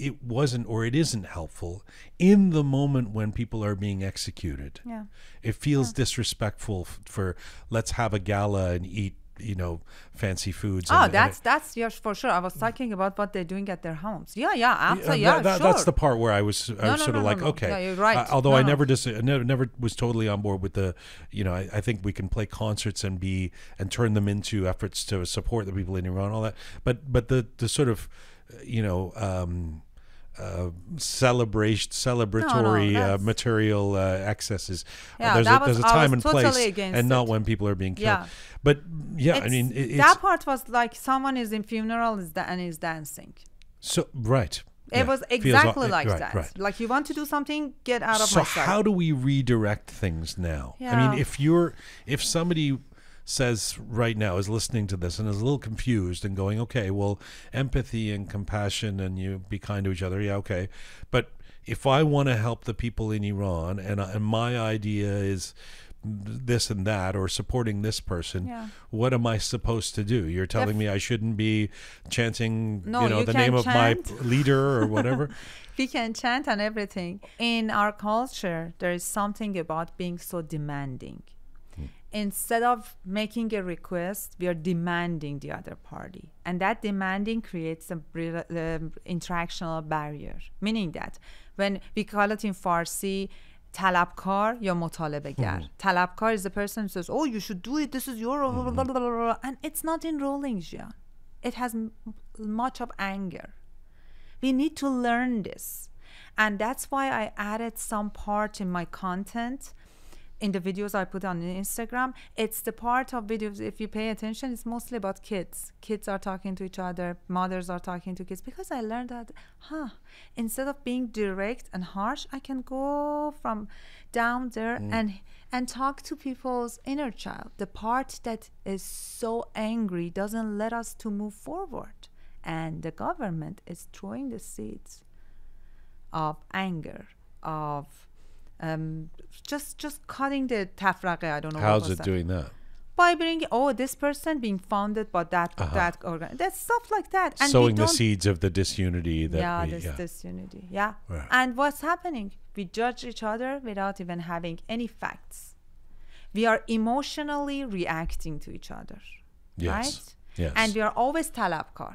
it wasn't, or it isn't helpful in the moment when people are being executed. Yeah. It feels disrespectful for let's have a gala and eat, you know, fancy foods. Oh, and that's yes, for sure. I was talking about what they're doing at their homes. Yeah, absolutely. that- Sure. That's the part where I was sort of like, no. okay. Yeah, you're right. Although No, I no. never was totally on board with the, you know, I think we can play concerts and turn them into efforts to support the people in Iran, all that. But the sort of, you know, celebratory that's- material excesses. Yeah, there's that a was- I time was and totally place, against and not it. when people are being killed. Yeah. But yeah, I mean, it's that part was like someone is in funeral and is dancing. so right. It Yeah. was Feels exactly like right, that. Right. Like, you want to do something, get out of So my sight. how do we redirect things now? I Yeah. mean, if somebody says right now is listening to this and is a little confused and going, okay, well, empathy and compassion and you be kind to each other, yeah, okay, but if I want to help the people in Iran and my idea is this and that, or supporting this person, Yeah. what am I supposed to do? You're telling me I shouldn't be chanting, No, you know, you the can name of chant. my leader or whatever. We can chant and everything. In our culture, there is something about being so demanding. Instead of making a request, we are demanding the other party. And that demanding creates a interactional barrier. Meaning that when we call it in Farsi, talabkar ya mutalebegar. Talabkar is the person who says, oh, you should do it, this is your... blah, blah, blah, blah. And it's not enrolling, Jian. It has much of anger. We need to learn this. And that's why I added some part in my content, in the videos I put on Instagram. It's the part of videos, if you pay attention, it's mostly about kids. Kids are talking to each other, mothers are talking to kids, because I learned that, instead of being direct and harsh, I can go from down there and talk to people's inner child. The part that is so angry doesn't let us to move forward. And the government is throwing the seeds of anger, of just cutting the tafraqe. I don't know. How's it doing that? By bringing, this person being founded by that organ, that's stuff like that. And Sowing the seeds of the disunity that disunity. Yeah. Right. And what's happening? We judge each other without even having any facts. We are emotionally reacting to each other. Yes. Right? Yes. And we are always talabkar.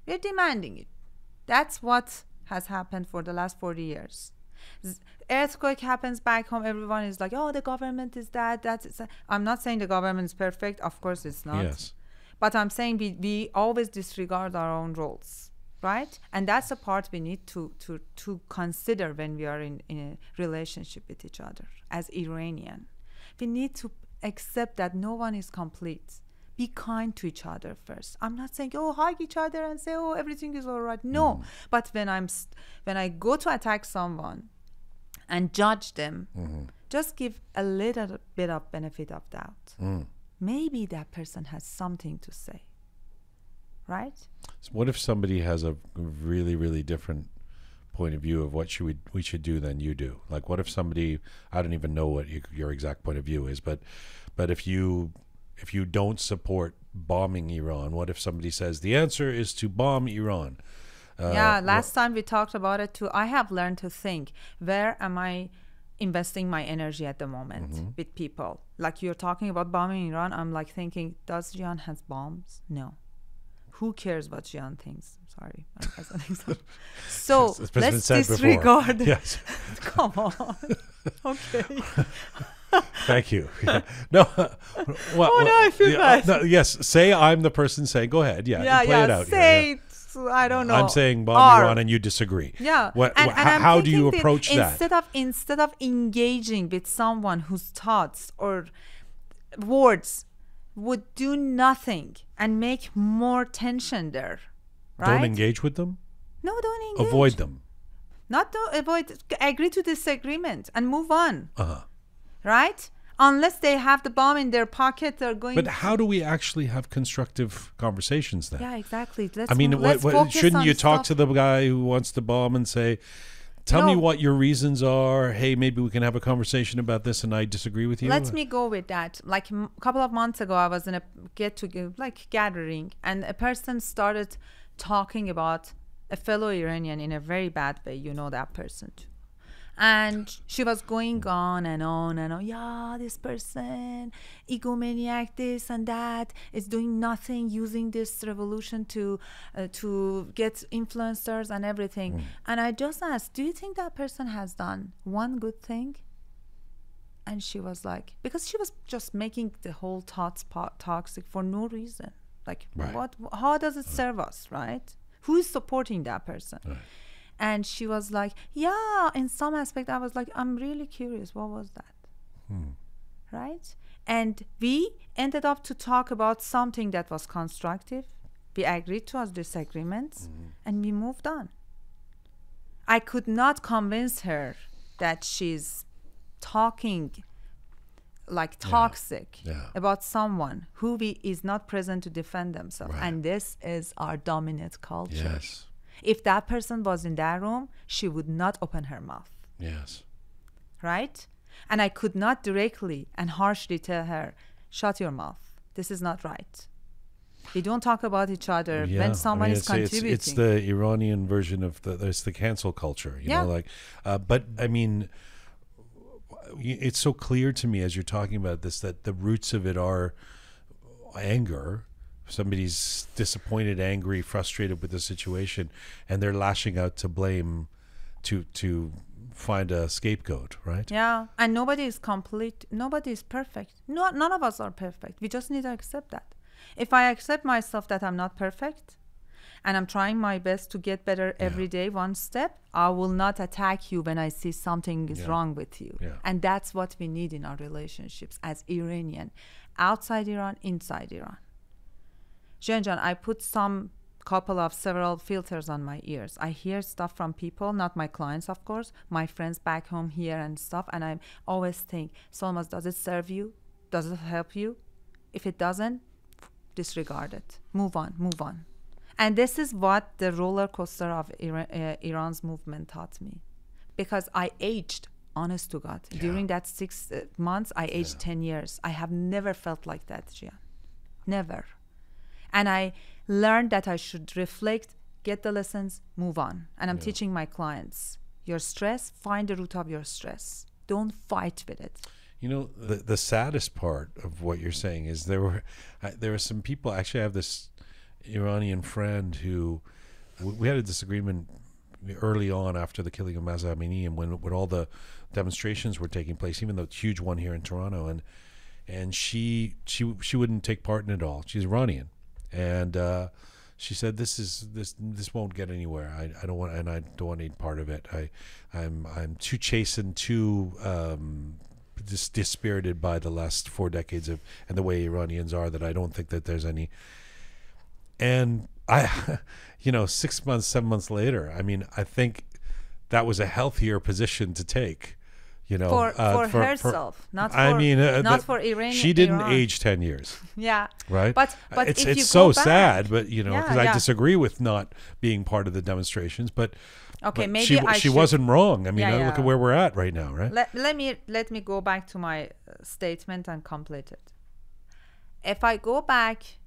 We're demanding it. That's what has happened for the last 40 years. Earthquake happens back home, everyone is like, oh, the government is that's I'm not saying the government is perfect, of course it's not. Yes. But I'm saying we always disregard our own roles, right? And that's the part we need to consider when we are in a relationship with each other as Iranian. We need to accept that no one is complete. Be kind to each other first. I'm not saying, hug each other and say, everything is all right. No. But when I go to attack someone and judge them, just give a little bit of benefit of doubt. Maybe that person has something to say, right? So what if somebody has a really, really different point of view of what we should do than you do? Like, what if somebody, I don't even know what your exact point of view is, but if you don't support bombing Iran, what if somebody says the answer is to bomb Iran? Last time we talked about it too. I have learned to think, where am I investing my energy at the moment with people? Like, you're talking about bombing Iran, I'm like thinking, does Jian has bombs? No. Who cares what Jian thinks? Sorry, as an example. So let's disregard. Yes. Come on. Okay. Thank you. Yeah. No. I feel bad. No, yes. Say I'm the person saying. Go ahead. Yeah. Play it out. Say it. So I don't know. I'm saying bomb Or- Iran and you disagree. Yeah. How I'm do you thinking approach that? Instead of engaging with someone whose thoughts or words would do nothing and make more tension there, right? Don't engage with them? No, don't engage. Avoid them. Not to avoid. Agree to disagreement and move on. Uh-huh. Right? Unless they have the bomb in their pocket, they're going. But how do we actually have constructive conversations then? Yeah, exactly. Let's I mean, let's focus shouldn't on you talk stuff. to the guy who wants the bomb and say, tell me No. what your reasons are. Hey, maybe we can have a conversation about this and I disagree with you. Let me go with that. Like a couple of months ago, I was in a gathering, and a person started talking about a fellow Iranian in a very bad way. You know that person too. And she was going on and on and on. Yeah, this person, egomaniac, this and that, is doing nothing, using this revolution to get influencers and everything. And I just asked, do you think that person has done one good thing? And she was like, because she was just making the whole thoughts toxic for no reason. Like, Right. how does it serve us, right? Who is supporting that person? Right. And she was like, yeah, in some aspect, I was like, I'm really curious. What was that? Right? And we ended up to talk about something that was constructive. We agreed to our disagreements and we moved on. I could not convince her that she's talking like toxic about someone who is not present to defend themselves. Right. And this is our dominant culture. Yes. If that person was in that room, she would not open her mouth, Yes. right? And I could not directly and harshly tell her, shut your mouth. This is not right. We don't talk about each other when someone is contributing. It's the Iranian version of it's the cancel culture, you know, like, but I mean, it's so clear to me as you're talking about this that the roots of it are anger. Somebody's disappointed, angry, frustrated with the situation, and they're lashing out to blame to find a scapegoat, right? Yeah, and nobody is complete. Nobody is perfect. No, none of us are perfect. We just need to accept that. If I accept myself that I'm not perfect, and I'm trying my best to get better every day, one step, I will not attack you when I see something is wrong with you. Yeah. And that's what we need in our relationships as Iranian, outside Iran, inside Iran. Jian, I put several filters on my ears. I hear stuff from people, not my clients, of course, my friends back home here and stuff. And I always think, Solmaz, does it serve you? Does it help you? If it doesn't, disregard it. Move on. And this is what the roller coaster of Iran's movement taught me. Because I aged, honest to God. During that 6 months, I aged 10 years. I have never felt like that, Jian. Never. And I learned that I should reflect, get the lessons, move on. And I'm teaching my clients, your stress, find the root of your stress. Don't fight with it. You know, the saddest part of what you're saying is there were some people. Actually, I have this Iranian friend who we had a disagreement early on after the killing of Mahsa Amini, and when all the demonstrations were taking place, even the huge one here in Toronto, and she wouldn't take part in it all. She's Iranian. And she said, "This won't get anywhere. I don't want, and I don't want any part of it. I'm too chastened, too dispirited by the last 4 decades and the way Iranians are, that I don't think that there's any." And I, 6 months, 7 months later, I mean, I think that was a healthier position to take. For herself, not for Iranian. She didn't Iran. age 10 years. Yeah, right. But it's if you so go back, sad. But because I disagree with not being part of the demonstrations. But okay, but maybe she wasn't wrong. I mean, look at where we're at right now, right? Let me go back to my statement and complete it. If I go back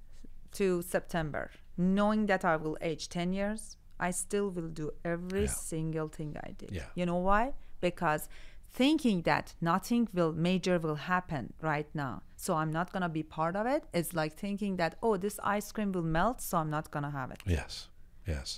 to September, knowing that I will age 10 years, I still will do every single thing I did. Yeah. You know why? Because thinking that nothing major will happen right now, so I'm not going to be part of it, it's like thinking that, oh, this ice cream will melt, so I'm not going to have it. Yes.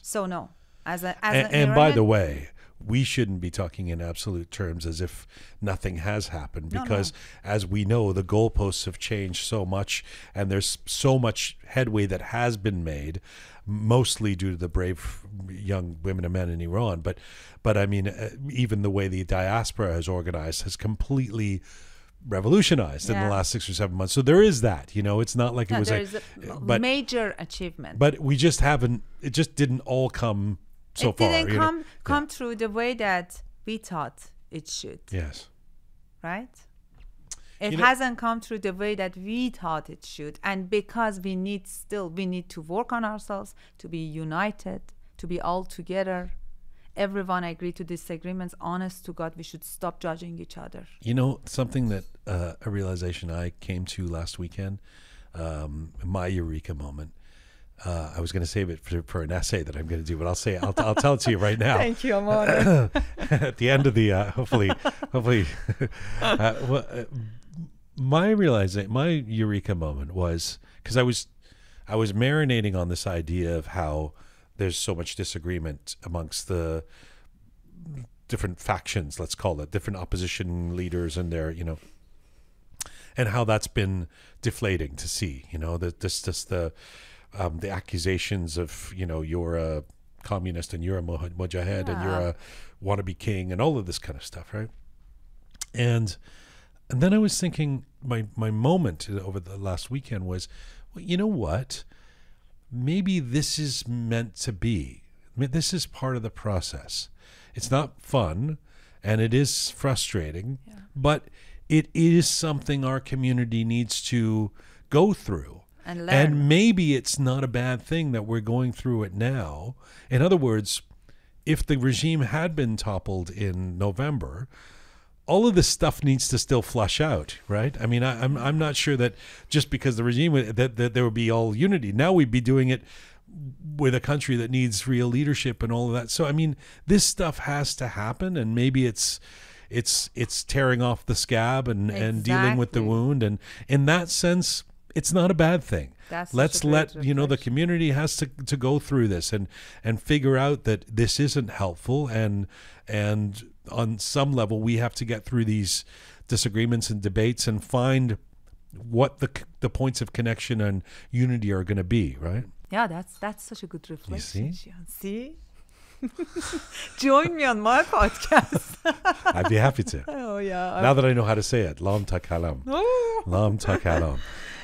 So no. And by the way, we shouldn't be talking in absolute terms as if nothing has happened, because as we know, the goalposts have changed so much, and there's so much headway that has been made, mostly due to the brave young women and men in Iran. But I mean, even the way the diaspora has organized has completely revolutionized in the last 6 or 7 months. So there is that, it's not like it was a major achievement. But we just haven't, it just didn't all come so far. It didn't come through the way that we thought it should. Yes. Right? It hasn't come through the way that we thought it should. And because we need to work on ourselves, to be united, to be all together. Everyone agreed to disagreements. Honest to God, we should stop judging each other. Something that a realization I came to last weekend, my eureka moment. I was going to save it for an essay that I'm going to do, but I'll tell it to you right now. Thank you, I'm honored. At the end of the hopefully, my eureka moment was because I was marinating on this idea of how there's so much disagreement amongst the different factions, let's call it, different opposition leaders and their, and how that's been deflating to see, the accusations of, you're a communist and you're a mujahid and you're a wannabe king and all of this kind of stuff, right? And then I was thinking, my moment over the last weekend was, well, you know what? Maybe this is meant to be. This is part of the process. It's not fun, and it is frustrating, but it is something our community needs to go through. And learn. And maybe it's not a bad thing that we're going through it now. In other words, if the regime had been toppled in November, all of this stuff needs to still flush out, right? I mean, I'm not sure that just because the regime that there would be all unity. Now we'd be doing it with a country that needs real leadership and all of that. So I mean, this stuff has to happen, and maybe it's tearing off the scab and dealing with the wound, and in that sense, it's not a bad thing. Let's let the community has to go through this and figure out that this isn't helpful, and on some level we have to get through these disagreements and debates and find what the points of connection and unity are going to be, right? Yeah, that's such a good reflection. You see? See? Join me on my podcast. I'd be happy to. Oh yeah. Now that I know how to say it, lam takalam. Lam takalam.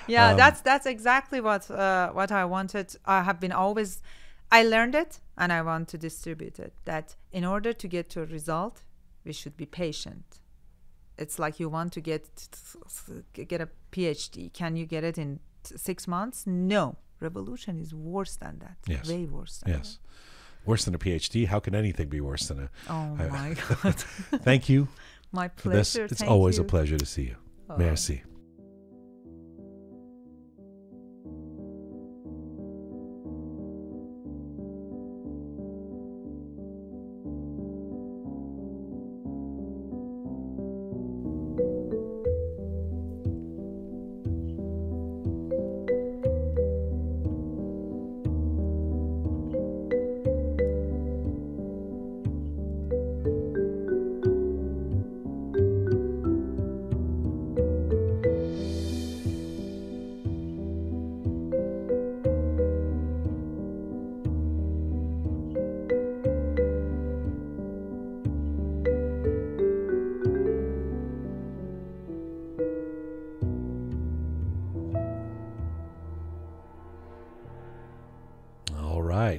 Yeah, that's exactly what I wanted. I learned it and I want to distribute it. That in order to get to a result, we should be patient. It's like you want to get a PhD. Can you get it in 6 months? No. Revolution is worse than that. Yes. Way worse than that. Worse than a PhD? How can anything be worse than a... Oh, my God. Thank you. My pleasure. It's always a pleasure to see you. Oh. Merci.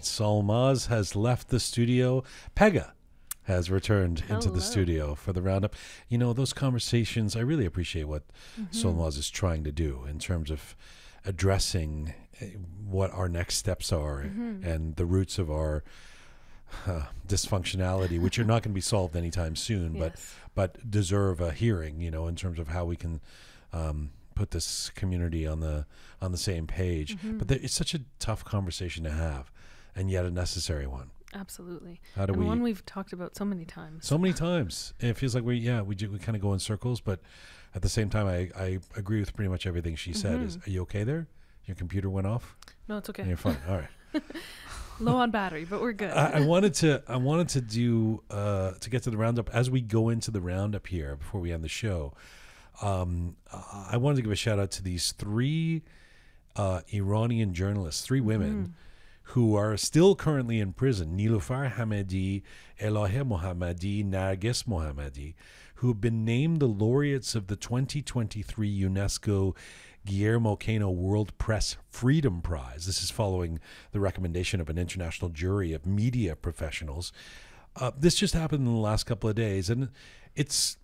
Solmaz has left the studio. Pegah has returned into the studio for the Roundup. Those conversations, I really appreciate what Solmaz is trying to do in terms of addressing what our next steps are and the roots of our dysfunctionality, which are not going to be solved anytime soon, but deserve a hearing, in terms of how we can put this community on the same page. But it's such a tough conversation to have, and yet a necessary one. Absolutely. One we've talked about so many times. So many times. And it feels like we kind of go in circles, but at the same time, I agree with pretty much everything she said. Are you okay there? Your computer went off? No, it's okay. And you're fine. All right. Low on battery, but we're good. I wanted to do to get to the roundup as we go into the roundup here before we end the show. I wanted to give a shout out to these three Iranian journalists, three women who are still currently in prison: Nilufar Hamedi, Elahe Mohammadi, Nargis Mohammadi, who have been named the laureates of the 2023 UNESCO Guillermo Cano World Press Freedom Prize. This is following the recommendation of an international jury of media professionals. This just happened in the last couple of days, and it's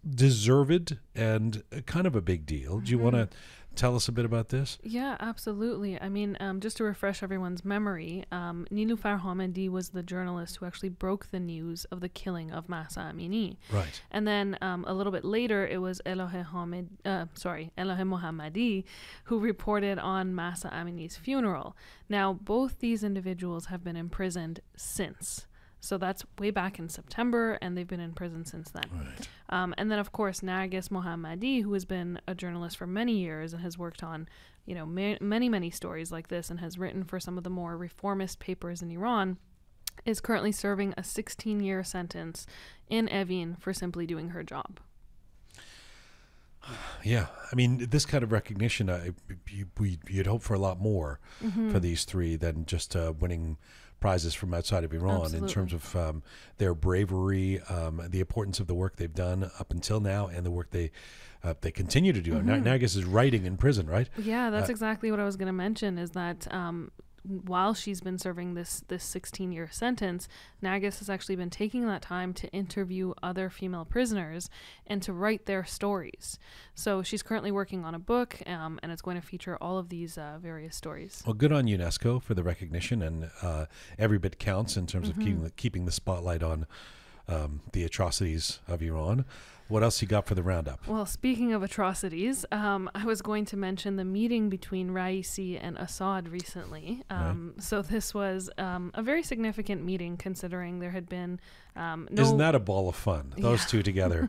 deserved and kind of a big deal. Do you want to tell us a bit about this? Yeah, absolutely. I mean, just to refresh everyone's memory, Nilufar Hamedi was the journalist who actually broke the news of the killing of Mahsa Amini. Right. And then a little bit later, it was Elahe Mohammadi who reported on Mahsa Amini's funeral. Now, both these individuals have been imprisoned since. So that's way back in September, and they've been in prison since then. Right. And then, of course, Nargis Mohammadi, who has been a journalist for many years and has worked on, many stories like this and has written for some of the more reformist papers in Iran, is currently serving a 16-year sentence in Evin for simply doing her job. Yeah, I mean, this kind of recognition, you'd hope for a lot more for these three than just winning prizes from outside of Iran. Absolutely. In terms of their bravery, the importance of the work they've done up until now, and the work they continue to do. Nargis is writing in prison, right? Yeah, that's exactly what I was going to mention, is that while she's been serving this 16-year sentence, Nargis has actually been taking that time to interview other female prisoners and to write their stories. So she's currently working on a book, and it's going to feature all of these various stories. Well, good on UNESCO for the recognition, and every bit counts in terms of keeping the spotlight on the atrocities of Iran. What else you got for the roundup? Well, speaking of atrocities, I was going to mention the meeting between Raisi and Assad recently. So this was a very significant meeting, considering there had been Isn't that a ball of fun? Those two together.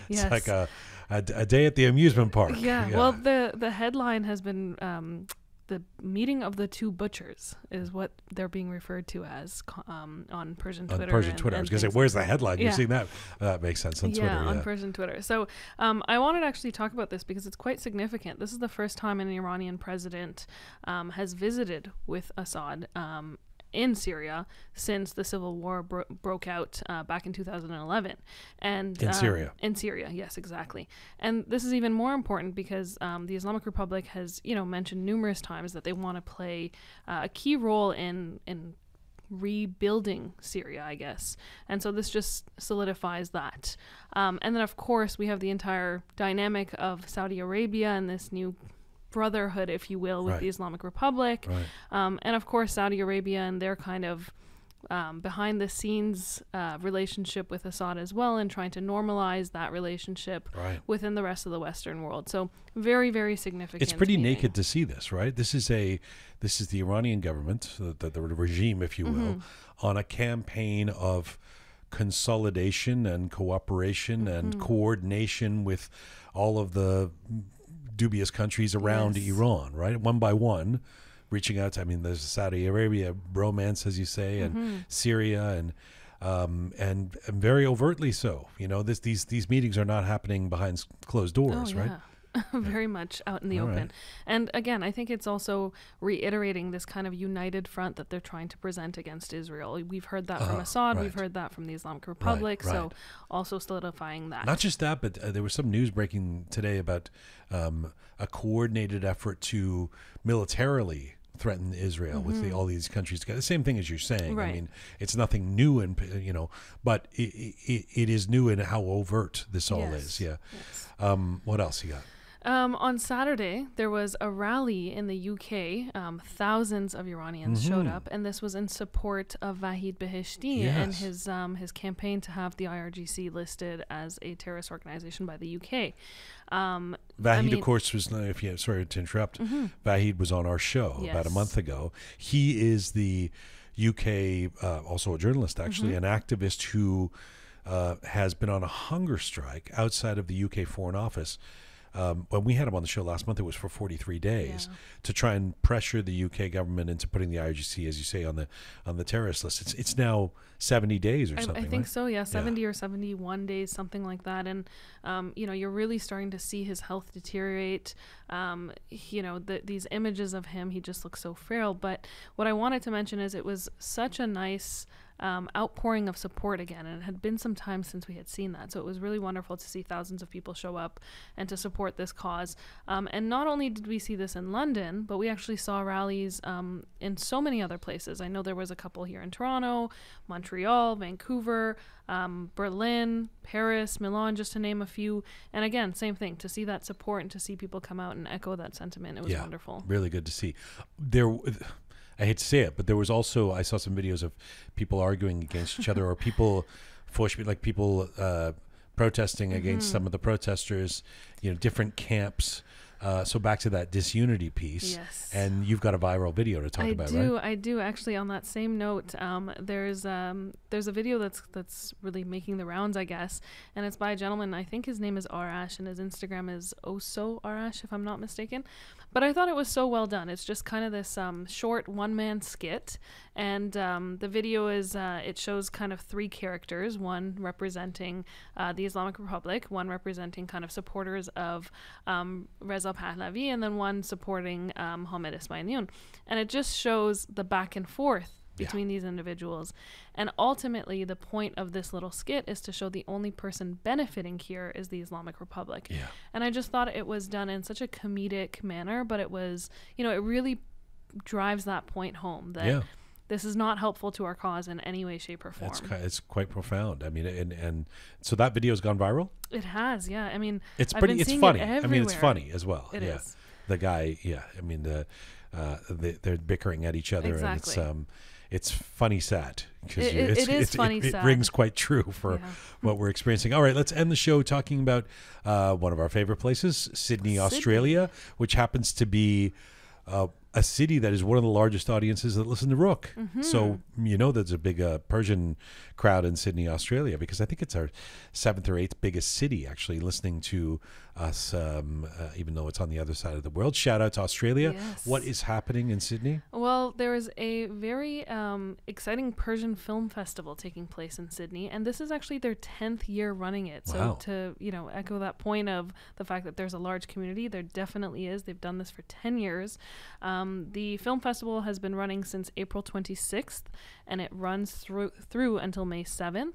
It's Yes. like a day at the amusement park. Yeah. Well, the headline has been the meeting of the two butchers is what they're being referred to as on Persian Twitter. On Persian Twitter. I was going to say, where's the headline? You've seen that? That makes sense on Twitter. Yeah, on Persian Twitter. So I wanted to actually talk about this because it's quite significant. This is the first time an Iranian president has visited with Assad in Syria since the civil war broke out back in 2011. And in Syria. In Syria, yes, exactly. And this is even more important because the Islamic Republic has, mentioned numerous times that they want to play a key role in rebuilding Syria, I guess. And so this just solidifies that. And then, of course, we have the entire dynamic of Saudi Arabia and this new brotherhood, if you will, with the Islamic Republic. And of course, Saudi Arabia and their kind of behind the scenes relationship with Assad as well, and trying to normalize that relationship within the rest of the Western world. So very, very significant. It's pretty naked to see this, right? This is the Iranian government, the regime, if you will, on a campaign of consolidation and cooperation and coordination with all of the dubious countries around Iran, right? One by one, reaching out to, there's Saudi Arabia romance, as you say, and Syria, and very overtly so. These meetings are not happening behind closed doors, right? Very much out in the open. Right. And again, I think it's also reiterating this kind of united front that they're trying to present against Israel. We've heard that from Assad. We've heard that from the Islamic Republic. So also solidifying that. Not just that, but there was some news breaking today about a coordinated effort to militarily threaten Israel with all these countries together. The same thing as you're saying. Right. It's nothing new, but it is new in how overt this all is. Yeah. Yes. What else you got? On Saturday, there was a rally in the UK. Thousands of Iranians showed up, and this was in support of Vahid Beheshti and his campaign to have the IRGC listed as a terrorist organization by the UK. Vahid, of course, was, sorry to interrupt, Vahid was on our show about a month ago. He is the UK, also a journalist, actually, an activist who has been on a hunger strike outside of the UK Foreign Office when we had him on the show last month, it was for 43 days to try and pressure the UK government into putting the IRGC, as you say, on the terrorist list. It's now 70 days or something. I think right? so. Yeah, 70 or 71 days, something like that. And you're really starting to see his health deteriorate. These images of him, he just looks so frail. But what I wanted to mention is it was such a nice outpouring of support again, and it had been some time since we had seen that, so it was really wonderful to see thousands of people show up and to support this cause. And not only did we see this in London, but we actually saw rallies in so many other places. I know there was a couple here in Toronto, Montreal, Vancouver, Berlin, Paris, Milan, just to name a few. And again, same thing, to see that support and to see people come out and echo that sentiment, it was wonderful. Really good to see. I hate to say it, but there was also, I saw some videos of people arguing against each other, or people protesting against some of the protesters, different camps. So back to that disunity piece. Yes. And you've got a viral video to talk about, right? I do. Actually, on that same note, there's a video that's really making the rounds, I guess, and it's by a gentleman. I think his name is Arash, and his Instagram is Oso Arash, if I'm not mistaken. But I thought it was so well done. It's just kind of this short one-man skit, and the video is it shows kind of three characters, one representing the Islamic Republic, one representing kind of supporters of Reza Pahlavi, and then one supporting Hamid Ismailion. And it just shows the back and forth between these individuals. And ultimately, the point of this little skit is to show the only person benefiting here is the Islamic Republic. Yeah. And I just thought it was done in such a comedic manner, but it was, it really drives that point home that this is not helpful to our cause in any way, shape, or form. It's quite profound. I mean, and so that video's gone viral? It has, yeah. I mean, it's funny. I mean, it's funny as well. It is. The guy, I mean, they're bickering at each other, exactly. And it's funny sad, because it rings quite true for what we're experiencing. All right, let's end the show talking about one of our favorite places, Sydney, Australia, which happens to be a city that is one of the largest audiences that listen to Roqe. Mm-hmm. So there's a big Persian crowd in Sydney, Australia, because I think it's our 7th or 8th biggest city actually listening to us, even though it's on the other side of the world. Shout out to Australia. Yes. What is happening in Sydney? Well, there is a very exciting Persian film festival taking place in Sydney, and this is actually their 10th year running it. Wow. So to echo that point of the fact that there's a large community, there definitely is. They've done this for 10 years. The film festival has been running since April 26th, and it runs through until May 7th.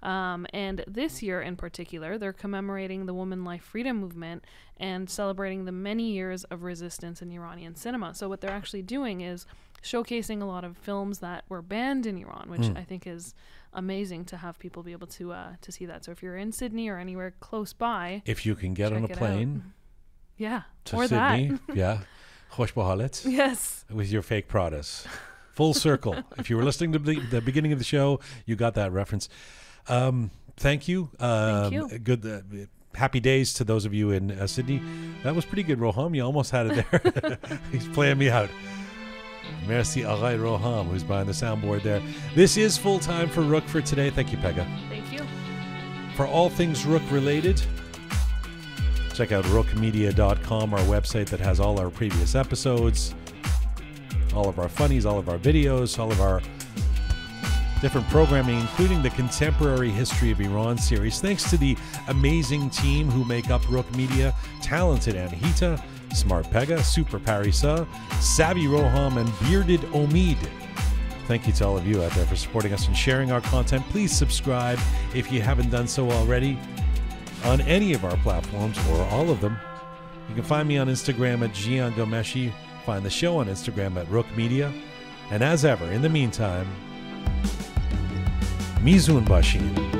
And this year in particular, they're commemorating the Woman Life Freedom Movement and celebrating the many years of resistance in Iranian cinema. So what they're actually doing is showcasing a lot of films that were banned in Iran, which I think is amazing to have people be able to see that. So if you're in Sydney or anywhere close by, if you can get on a plane, to or Sydney, that. Khosh bahalet. Yes. With your fake Pradas. Full circle. If you were listening to the beginning of the show, you got that reference. Thank you. Thank you. Good. Happy days to those of you in Sydney. That was pretty good, Roham. You almost had it there. He's playing me out. Merci, Aghay Roham, who's behind the soundboard there. This is Full Time for Roqe for today. Thank you, Pegah. Thank you. For all things Roqe related, check out roqemedia.com, our website that has all our previous episodes, all of our funnies, all of our videos, all of our different programming, including the Contemporary History of Iran series. Thanks to the amazing team who make up Roqe Media, talented Anahita, smart Pegah, super Parisa, savvy Roham, and bearded Omid. Thank you to all of you out there for supporting us and sharing our content. Please subscribe if you haven't done so already on any of our platforms or all of them. You can find me on Instagram at Jian Ghomeshi. Find the show on Instagram at Roqe Media. And as ever, in the meantime, Mizun Bashin.